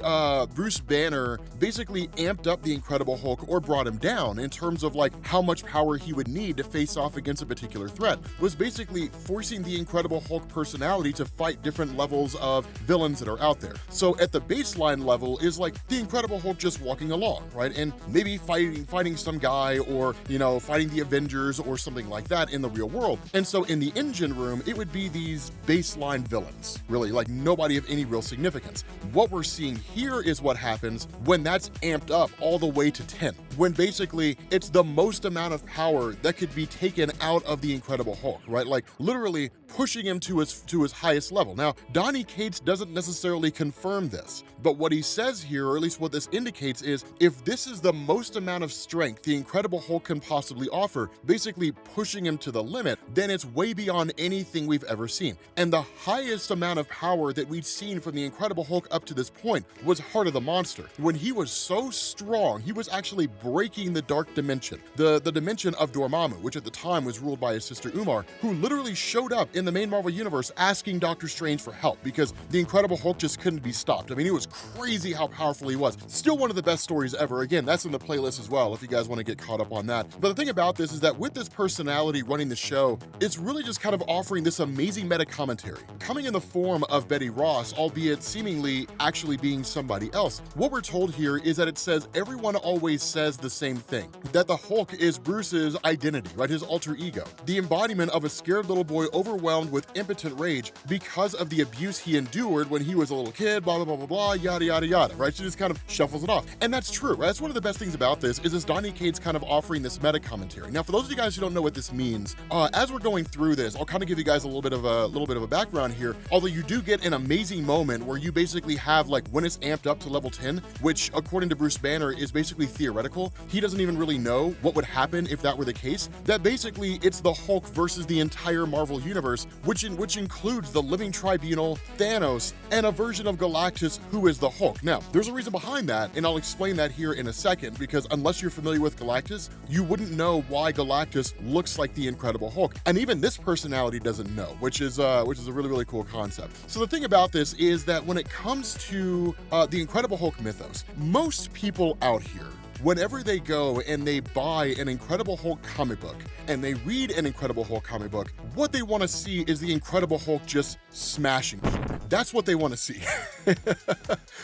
Bruce Banner basically amped up the Incredible Hulk or brought him down in terms of like how much power he would need to face off against a particular threat was basically forcing the Incredible Hulk personality to fight different levels of villains that are out there. So at the baseline level is like the Incredible Hulk just walking along, right? And maybe fighting some guy, or, you know, fighting the Avengers or something like that in the real world. And so in the engine room, it would be these baseline villains, really, like nobody of any real significance. What we're seeing here is what happens when that's amped up all the way to 10, when basically it's the most amount of power that could be taken out of the Incredible Hulk, right? Like literally pushing him to his highest level. Now, Donny Cates doesn't necessarily confirm this, but what he says here, or at least what this indicates, is if this is the most amount of strength the Incredible Hulk can possibly offer, basically pushing him to the limit, then it's way beyond anything we've ever seen. And the highest amount of power that we'd seen from the Incredible Hulk up to this point was Heart of the Monster. When he was so strong, he was actually breaking the dark dimension, the dimension of Dormammu, which at the time was ruled by his sister Umar, who literally showed up in the main Marvel Universe asking Doctor Strange for help because the Incredible Hulk just couldn't be stopped. I mean, it was crazy how powerful he was. Still one of the best stories ever. Again, that's in the playlist as well if you guys want to get caught up on that. But the thing about this is that with this personality running the show, it's really just kind of offering this amazing meta commentary, coming in the form of Betty Ross, albeit seemingly actually being somebody else. What we're told here is that it says everyone always says the same thing, that the Hulk is Bruce's identity, right? His alter ego, the embodiment of a scared little boy overwhelmed with impotent rage because of the abuse he endured when he was a little kid, blah, blah, blah, blah, blah, yada, yada, yada, right? She just kind of shuffles it off. And that's true, right? That's one of the best things about this is Donny Cates kind of offering this meta commentary. Now, for those of you guys who don't know what this means, as we're going through this, I'll kind of give you guys a little bit of a background here, although you do get an amazing moment where you basically have like when it's amped up to level 10, which according to Bruce Banner is basically theoretical. He doesn't even really know what would happen if that were the case, that basically it's the Hulk versus the entire Marvel Universe, which includes the Living Tribunal, Thanos, and a version of Galactus who is the Hulk. Now, there's a reason behind that, and I'll explain that here in a second, because unless you're familiar with Galactus, you wouldn't know why Galactus looks like the Incredible Hulk. And even this personality doesn't know, which is a really, really cool concept. So the thing about this is that when it comes to the Incredible Hulk mythos, most people out here, whenever they go and they buy an Incredible Hulk comic book and they read an Incredible Hulk comic book, what they want to see is the Incredible Hulk just smashing shit. That's what they want to see.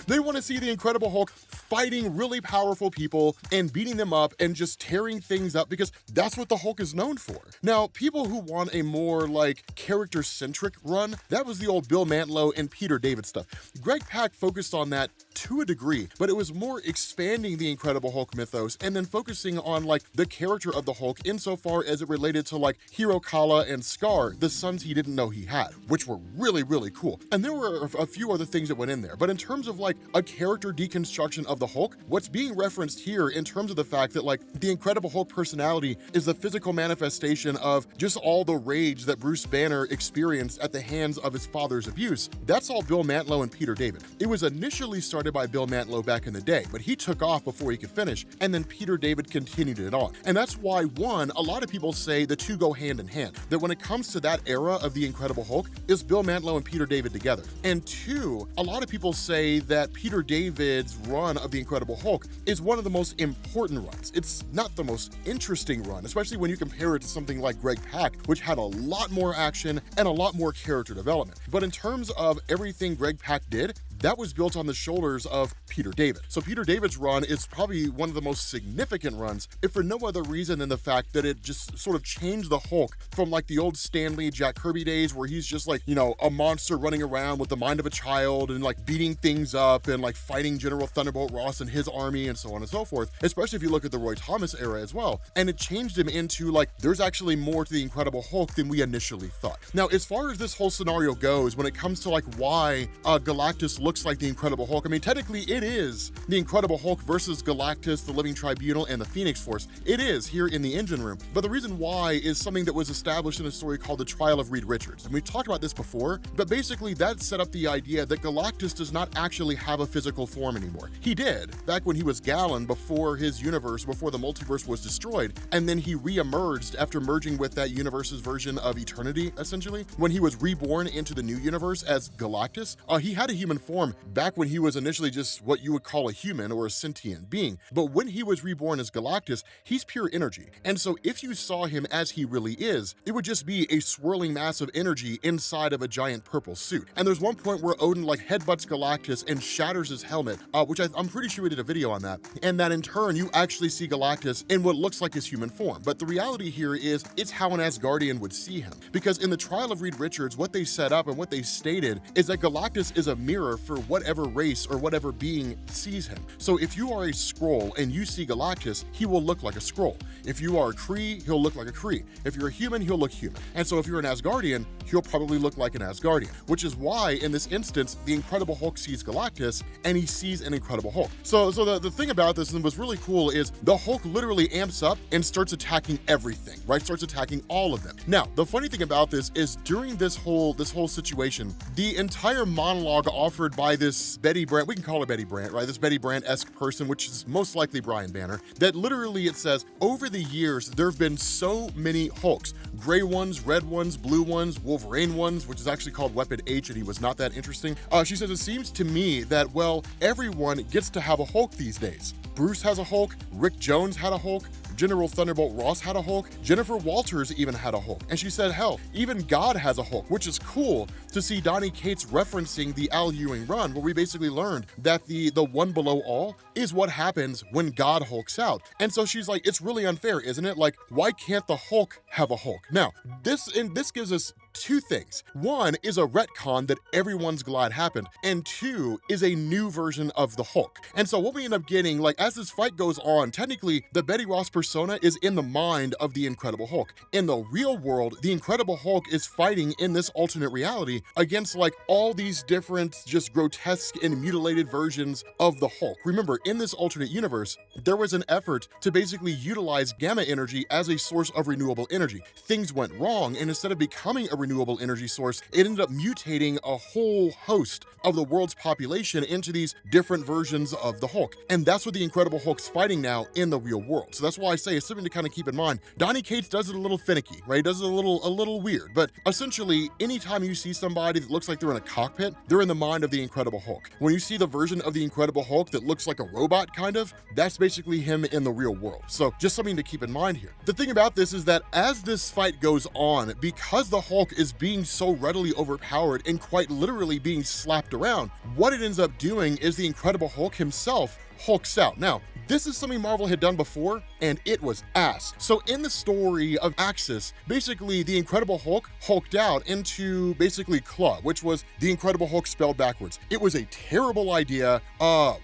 They want to see the Incredible Hulk fighting really powerful people and beating them up and just tearing things up, because that's what the Hulk is known for. Now, people who want a more like character-centric run, that was the old Bill Mantlo and Peter David stuff. Greg Pak focused on that to a degree, but it was more expanding the Incredible Hulk mythos and then focusing on like the character of the Hulk insofar as it related to like Hiro Kala and Scar, the sons he didn't know he had, which were really, really cool. And there were a few other things that went in there, but in terms of like a character deconstruction of the Hulk, what's being referenced here in terms of the fact that like the Incredible Hulk personality is the physical manifestation of just all the rage that Bruce Banner experienced at the hands of his father's abuse, that's all Bill Mantlo and Peter David. It was initially started by Bill Mantlo back in the day, but he took off before he could finish, and then Peter David continued it on. And that's why, one, a lot of people say the two go hand in hand, that when it comes to that era of the Incredible Hulk, is Bill Mantlo and Peter David together. And two, a lot of people say that Peter David's run of the Incredible Hulk is one of the most important runs. It's not the most interesting run, especially when you compare it to something like Greg Pak, which had a lot more action and a lot more character development. But in terms of everything Greg Pak did, that was built on the shoulders of Peter David. So Peter David's run is probably one of the most significant runs, if for no other reason than the fact that it just sort of changed the Hulk from like the old Stan Lee, Jack Kirby days where he's just like, you know, a monster running around with the mind of a child and like beating things up and like fighting General Thunderbolt Ross and his army and so on and so forth, especially if you look at the Roy Thomas era as well. And it changed him into like, there's actually more to the Incredible Hulk than we initially thought. Now, as far as this whole scenario goes, when it comes to like why Galactus looks like the Incredible Hulk, I mean, technically it is the Incredible Hulk versus Galactus, the Living Tribunal, and the Phoenix Force. It is here in the engine room. But the reason why is something that was established in a story called The Trial of Reed Richards. And we've talked about this before, but basically that set up the idea that Galactus does not actually have a physical form anymore. He did, back when he was Gallon, before his universe, before the multiverse was destroyed, and then he re-emerged after merging with that universe's version of Eternity, essentially. When he was reborn into the new universe as Galactus, he had a human form back when he was initially just what you would call a human or a sentient being. But when he was reborn as Galactus, he's pure energy. And so if you saw him as he really is, it would just be a swirling mass of energy inside of a giant purple suit. And there's one point where Odin like headbutts Galactus and shatters his helmet, which I'm pretty sure we did a video on that. And that in turn, you actually see Galactus in what looks like his human form. But the reality here is it's how an Asgardian would see him. Because in the Trial of Reed Richards, what they set up and what they stated is that Galactus is a mirror for whatever race or whatever being sees him. So if you are a Skrull and you see Galactus, he will look like a Skrull. If you are a Kree, he'll look like a Kree. If you're a human, he'll look human. And so if you're an Asgardian, he'll probably look like an Asgardian, which is why in this instance, the Incredible Hulk sees Galactus and he sees an Incredible Hulk. So the thing about this and what's really cool is the Hulk literally amps up and starts attacking everything, right? Starts attacking all of them. Now, the funny thing about this is during this whole situation, the entire monologue offered by this Betty Brant, we can call her Betty Brant, right? This Betty Brant-esque person, which is most likely Brian Banner, that literally it says, over the years, there have been so many Hulks, gray ones, red ones, blue ones, Wolverine ones, which is actually called Weapon H, and he was not that interesting. She says, it seems to me that, well, everyone gets to have a Hulk these days. Bruce has a Hulk, Rick Jones had a Hulk, General Thunderbolt Ross had a Hulk, Jennifer Walters even had a Hulk. And she said, hell, even God has a Hulk, which is cool to see Donny Cates referencing the Al Ewing run, where we basically learned that the one below all is what happens when God hulks out. And so she's like, it's really unfair, isn't it? Like, why can't the Hulk have a Hulk? Now, this gives us two things. One is a retcon that everyone's glad happened, and two is a new version of the Hulk. And so what we end up getting, like, as this fight goes on, technically the Betty Ross persona is in the mind of the Incredible Hulk. In the real world, the Incredible Hulk is fighting in this alternate reality against like all these different just grotesque and mutilated versions of the Hulk. Remember, in this alternate universe, there was an effort to basically utilize gamma energy as a source of renewable energy. Things went wrong, and instead of becoming a renewable energy source, it ended up mutating a whole host of the world's population into these different versions of the Hulk. And that's what the Incredible Hulk's fighting now in the real world. So that's why I say it's something to kind of keep in mind. Donny Cates does it a little finicky, right? He does it a little weird, but essentially anytime you see somebody that looks like they're in a cockpit, they're in the mind of the Incredible Hulk. When you see the version of the Incredible Hulk that looks like a robot kind of, that's basically him in the real world. So just something to keep in mind here. The thing about this is that as this fight goes on, because the Hulk Hulk is being so readily overpowered and quite literally being slapped around, what it ends up doing is the Incredible Hulk himself hulks out. Now, this is something Marvel had done before, and it was ass. So in the story of Axis, basically the Incredible Hulk hulked out into basically Claw, which was the Incredible Hulk spelled backwards. It was a terrible idea,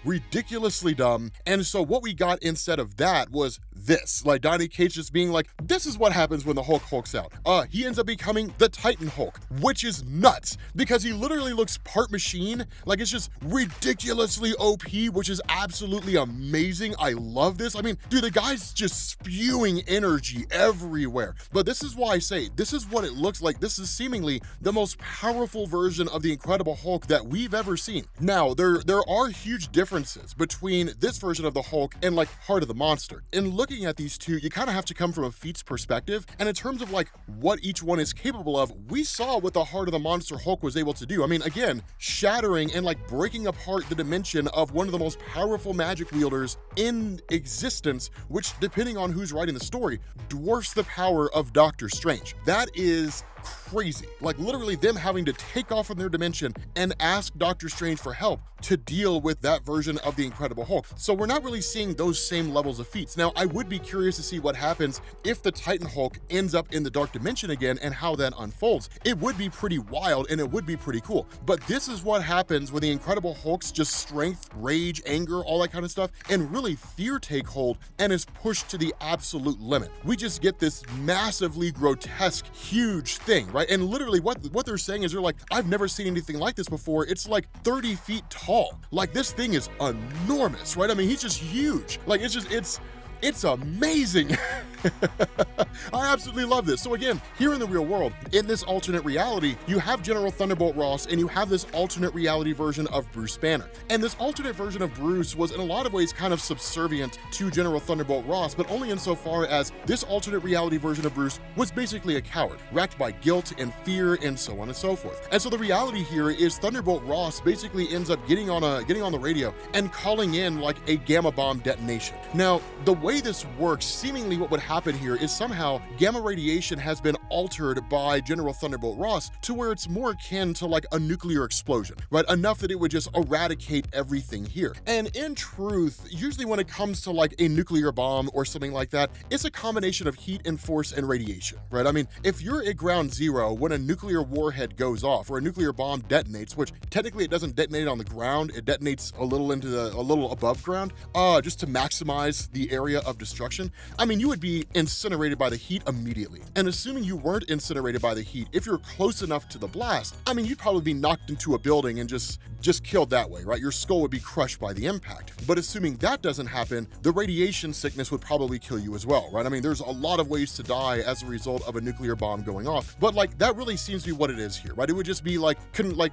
ridiculously dumb, and so what we got instead of that was this, like Donny Cates just being like, this is what happens when the Hulk hulks out. He ends up becoming the Titan Hulk, which is nuts, because he literally looks part machine, like it's just ridiculously OP, which is absolutely amazing. I love this. I mean, dude, the guy's just spewing energy everywhere. But this is why I say, this is what it looks like. This is seemingly the most powerful version of the Incredible Hulk that we've ever seen. Now, there are huge differences between this version of the Hulk and like Heart of the Monster. In looking at these two, you kind of have to come from a feats perspective. And in terms of like what each one is capable of, we saw what the Heart of the Monster Hulk was able to do. I mean, again, shattering and like breaking apart the dimension of one of the most powerful magic wielders in existence, which, depending on who's writing the story, dwarfs the power of Doctor Strange. That is crazy. Like literally them having to take off from their dimension and ask Doctor Strange for help to deal with that version of the Incredible Hulk. So we're not really seeing those same levels of feats. Now, I would be curious to see what happens if the Titan Hulk ends up in the Dark Dimension again and how that unfolds. It would be pretty wild and it would be pretty cool. But this is what happens when the Incredible Hulk's just strength, rage, anger, all that kind of stuff, and really fear take hold and is pushed to the absolute limit. We just get this massively grotesque, huge thing, right? And literally what they're saying is they're like, I've never seen anything like this before. It's like 30 feet tall. Like this thing is enormous, right? I mean, he's just huge. Like it's amazing. I absolutely love this. So again, here in the real world, in this alternate reality, you have General Thunderbolt Ross and you have this alternate reality version of Bruce Banner. And this alternate version of Bruce was in a lot of ways kind of subservient to General Thunderbolt Ross, but only insofar as this alternate reality version of Bruce was basically a coward, racked by guilt and fear and so on and so forth. And so the reality here is Thunderbolt Ross basically ends up getting on the radio and calling in like a gamma bomb detonation. Now, the way this works, seemingly what would happen here is somehow gamma radiation has been altered by General Thunderbolt Ross to where it's more akin to like a nuclear explosion, right? Enough that it would just eradicate everything here. And in truth, usually when it comes to like a nuclear bomb or something like that, it's a combination of heat and force and radiation, right? I mean, if you're at ground zero when a nuclear warhead goes off or a nuclear bomb detonates, which technically it doesn't detonate on the ground, it detonates a little above ground, just to maximize the area of destruction. I mean, you would be incinerated by the heat immediately. And assuming you weren't incinerated by the heat, if you're close enough to the blast, I mean, you'd probably be knocked into a building and just killed that way, right? Your skull would be crushed by the impact. But assuming that doesn't happen, the radiation sickness would probably kill you as well, right? I mean, there's a lot of ways to die as a result of a nuclear bomb going off. But like, that really seems to be what it is here, right? It would just be like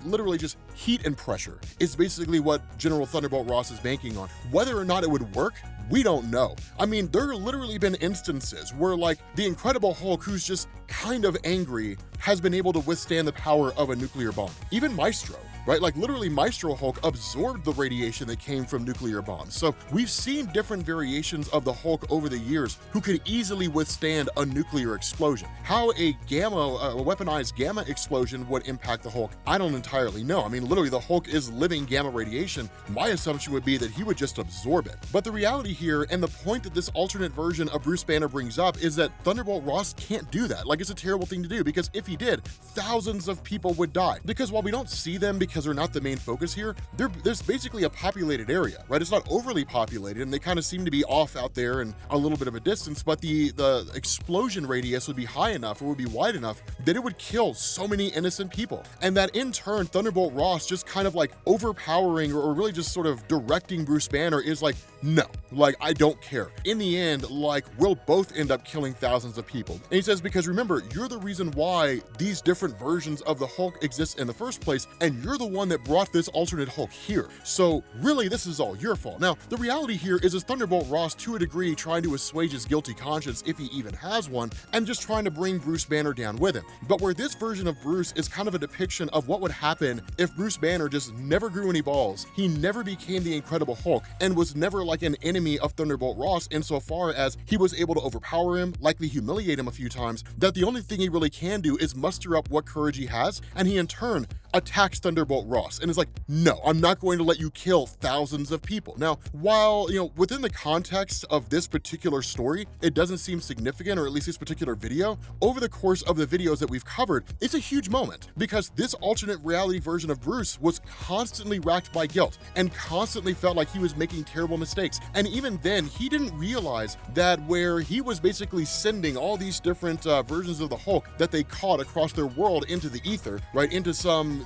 literally just heat and pressure is basically what General Thunderbolt Ross is banking on. Whether or not it would work, we don't know. I mean, there have literally been instances where like the Incredible Hulk, who's just kind of angry, has been able to withstand the power of a nuclear bomb. Even Maestro, right? Like literally Maestro Hulk absorbed the radiation that came from nuclear bombs. So we've seen different variations of the Hulk over the years who could easily withstand a nuclear explosion. How a weaponized gamma explosion would impact the Hulk, I don't entirely know. I mean, literally the Hulk is living gamma radiation. My assumption would be that he would just absorb it. But the reality here, and the point that this alternate version of Bruce Banner brings up, is that Thunderbolt Ross can't do that. Like, it's a terrible thing to do, because if he did, thousands of people would die. Because while we don't see them because they're not the main focus here, there's basically a populated area, right? It's not overly populated, and they kind of seem to be off out there and a little bit of a distance, but the explosion radius would be high enough, or would be wide enough, that it would kill so many innocent people. And that in turn, Thunderbolt Ross just kind of like overpowering or really just sort of directing Bruce Banner is like, no, like, I don't care. In the end, like, we'll both end up killing thousands of people. And he says, because remember, you're the reason why these different versions of the Hulk exist in the first place, and you're the one that brought this alternate Hulk here. So really, this is all your fault. Now, the reality here is Thunderbolt Ross, to a degree, trying to assuage his guilty conscience, if he even has one, and just trying to bring Bruce Banner down with him. But where this version of Bruce is kind of a depiction of what would happen if Bruce Banner just never grew any balls, he never became the Incredible Hulk, and was never like an enemy of Thunderbolt Ross insofar as he was able to overpower him, likely humiliate him a few times, that the only thing he really can do is muster up what courage he has, and he in turn attacks Thunderbolt Ross and is like, no, I'm not going to let you kill thousands of people. Now, while, within the context of this particular story, it doesn't seem significant, or at least this particular video, over the course of the videos that we've covered, it's a huge moment because this alternate reality version of Bruce was constantly racked by guilt and constantly felt like he was making terrible mistakes. And even then, he didn't realize that where he was basically sending all these different versions of the Hulk that they caught across their world into the ether, right, into some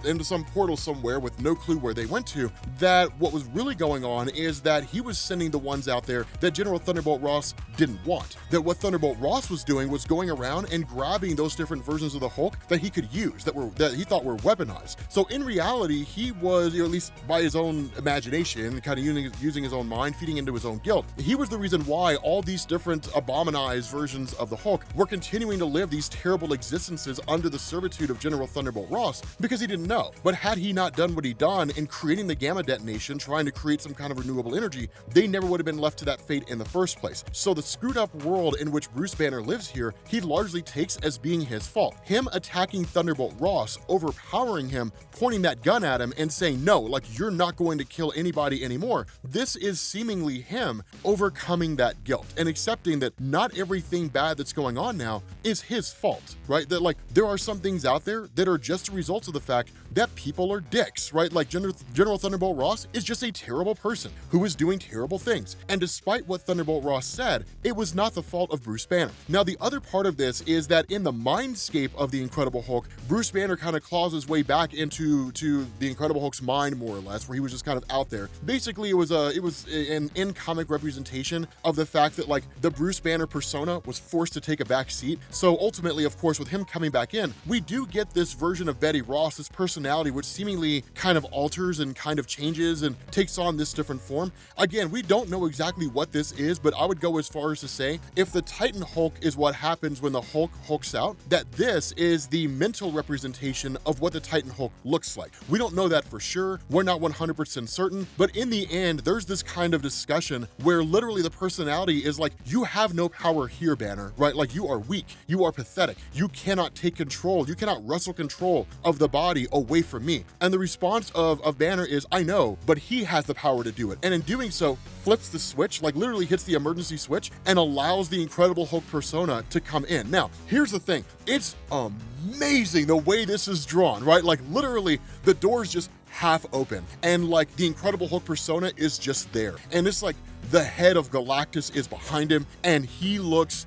portal somewhere with no clue where they went to, that what was really going on is that he was sending the ones out there that General Thunderbolt Ross didn't want. That what Thunderbolt Ross was doing was going around and grabbing those different versions of the Hulk that he could use, that he thought were weaponized. So in reality, he was, or at least by his own imagination, kind of using his own mind, feeding into his own guilt, he was the reason why all these different abominized versions of the Hulk were continuing to live these terrible existences under the servitude of General Thunderbolt Ross, because he didn't know. But had he not done what he done in creating the gamma detonation, trying to create some kind of renewable energy, they never would have been left to that fate in the first place. So the screwed up world in which Bruce Banner lives here, he largely takes as being his fault. Him attacking Thunderbolt Ross, overpowering him, pointing that gun at him and saying, no, like, you're not going to kill anybody anymore. This is seemingly him overcoming that guilt and accepting that not everything bad that's going on now is his fault, right? That, like, there are some things out there that are just a result of the fact that people are dicks, right? Like General Thunderbolt Ross is just a terrible person who is doing terrible things. And despite what Thunderbolt Ross said, it was not the fault of Bruce Banner. Now, the other part of this is that in the mindscape of the Incredible Hulk, Bruce Banner kind of claws his way back into the Incredible Hulk's mind, more or less, where he was just kind of out there. Basically, it was an in-comic representation of the fact that, like, the Bruce Banner persona was forced to take a back seat. So ultimately, of course, with him coming back in, we do get this version of Betty Ross, this personality, which seemingly kind of alters and kind of changes and takes on this different form. Again, we don't know exactly what this is, but I would go as far as to say, if the Titan Hulk is what happens when the Hulk hulks out, that this is the mental representation of what the Titan Hulk looks like. We don't know that for sure. We're not 100% certain, but in the end, there's this kind of discussion where literally the personality is like, you have no power here, Banner, right? Like, you are weak, you are pathetic, you cannot take control, you cannot wrestle control of the body away from me. And the response of Banner is, I know, but he has the power to do it. And in doing so, flips the switch, like literally hits the emergency switch and allows the Incredible Hulk persona to come in. Now, here's the thing. It's amazing the way this is drawn, right? Like, literally the door's just half open and like the Incredible Hulk persona is just there. And it's like the head of Galactus is behind him and he looks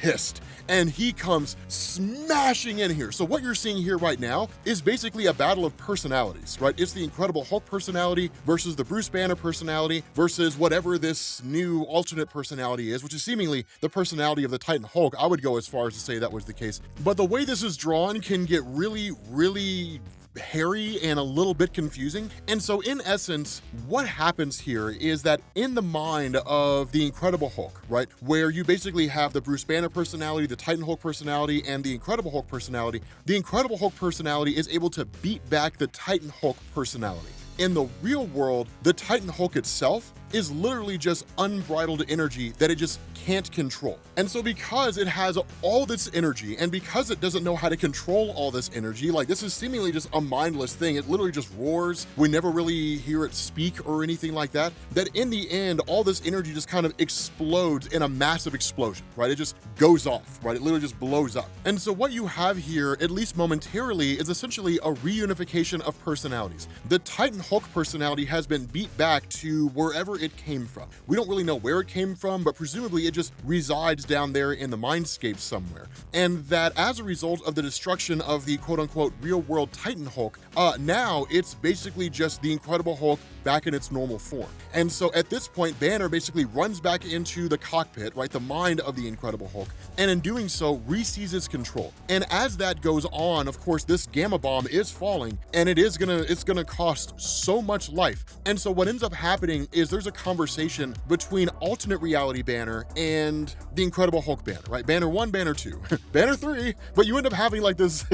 pissed. And he comes smashing in here. So what you're seeing here right now is basically a battle of personalities, right? It's the Incredible Hulk personality versus the Bruce Banner personality versus whatever this new alternate personality is, which is seemingly the personality of the Titan Hulk. I would go as far as to say that was the case. But the way this is drawn can get really, really hairy and a little bit confusing. And so in essence, what happens here is that in the mind of the Incredible Hulk, right, where you basically have the Bruce Banner personality, the Titan Hulk personality, and the Incredible Hulk personality, the Incredible Hulk personality is able to beat back the Titan Hulk personality. In the real world, the Titan Hulk itself is literally just unbridled energy that it just can't control. And so because it has all this energy and because it doesn't know how to control all this energy, like, this is seemingly just a mindless thing. It literally just roars. We never really hear it speak or anything like that. That in the end, all this energy just kind of explodes in a massive explosion, right? It just goes off, right? It literally just blows up. And so what you have here, at least momentarily, is essentially a reunification of personalities. The Titan Hulk personality has been beat back to wherever it came from. We don't really know where it came from, but presumably it just resides down there in the mindscape somewhere. And that as a result of the destruction of the quote-unquote real-world Titan Hulk, now it's basically just the Incredible Hulk back in its normal form. And so at this point, Banner basically runs back into the cockpit, right, the mind of the Incredible Hulk, and in doing so, re-seizes control. And as that goes on, of course, this gamma bomb is falling, and it's gonna cost so much life. And so what ends up happening is there's a conversation between alternate reality Banner and the Incredible Hulk Banner, right? Banner 1, Banner 2, Banner 3, but you end up having like this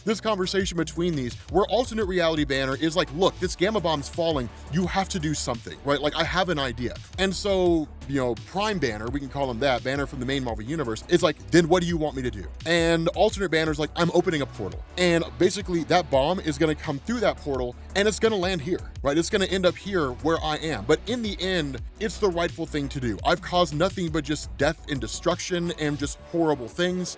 this conversation between these where alternate reality Banner is like, look, this gamma bomb's falling, you have to do something, right? Like, I have an idea. And so, Prime Banner, we can call him that, Banner from the main Marvel Universe, is like, then what do you want me to do? And alternate Banner's like, I'm opening a portal. And basically, that bomb is gonna come through that portal, and it's gonna land here, right? It's gonna end up here where I am. But in the end, it's the rightful thing to do. I've caused nothing but just death and destruction and just horrible things.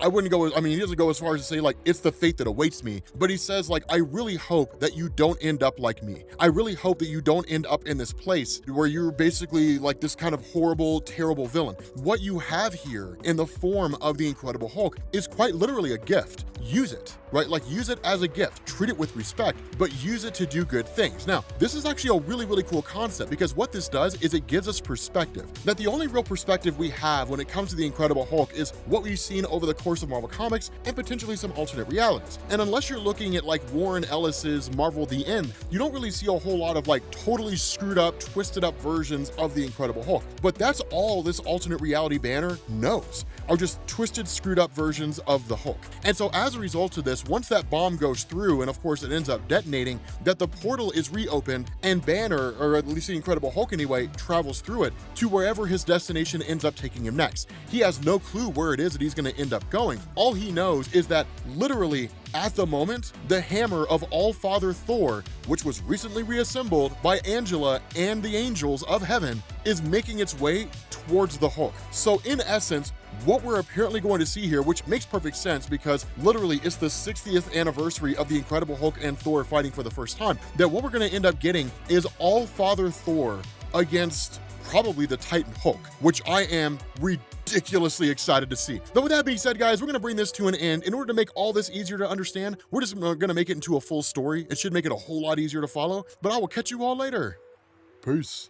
I wouldn't go, he doesn't go as far as to say, like, it's the fate that awaits me, but he says, like, I really hope that you don't end up like me. I really hope that you don't end up in this place where you're basically like this kind of horrible, terrible villain. What you have here in the form of the Incredible Hulk is quite literally a gift. Use it, right? Like, use it as a gift, treat it with respect, but use it to do good things. Now, this is actually a really, really cool concept, because what this does is it gives us perspective. That the only real perspective we have when it comes to the Incredible Hulk is what we've seen over the course of Marvel Comics and potentially some alternate realities. And unless you're looking at like Warren Ellis's Marvel The End, you don't really see a whole lot of like totally screwed up, twisted up versions of the Incredible Hulk. But that's all this alternate reality Banner knows, are just twisted, screwed up versions of the Hulk. And so as a result of this, once that bomb goes through, and of course it ends up detonating, that the portal is reopened, and Banner, or at least the Incredible Hulk anyway, travels through it to wherever his destination ends up taking him next. He has no clue where it is that he's going to end up going. All he knows is that literally at the moment, the hammer of All-Father Thor, which was recently reassembled by Angela and the angels of heaven, is making its way towards the Hulk. So in essence, what we're apparently going to see here, which makes perfect sense because literally it's the 60th anniversary of the Incredible Hulk and Thor fighting for the first time, that what we're going to end up getting is All-Father Thor against probably the Titan Hulk, which I am ridiculously excited to see. But with that being said, guys, we're going to bring this to an end. In order to make all this easier to understand, we're just going to make it into a full story. It should make it a whole lot easier to follow, but I will catch you all later. Peace.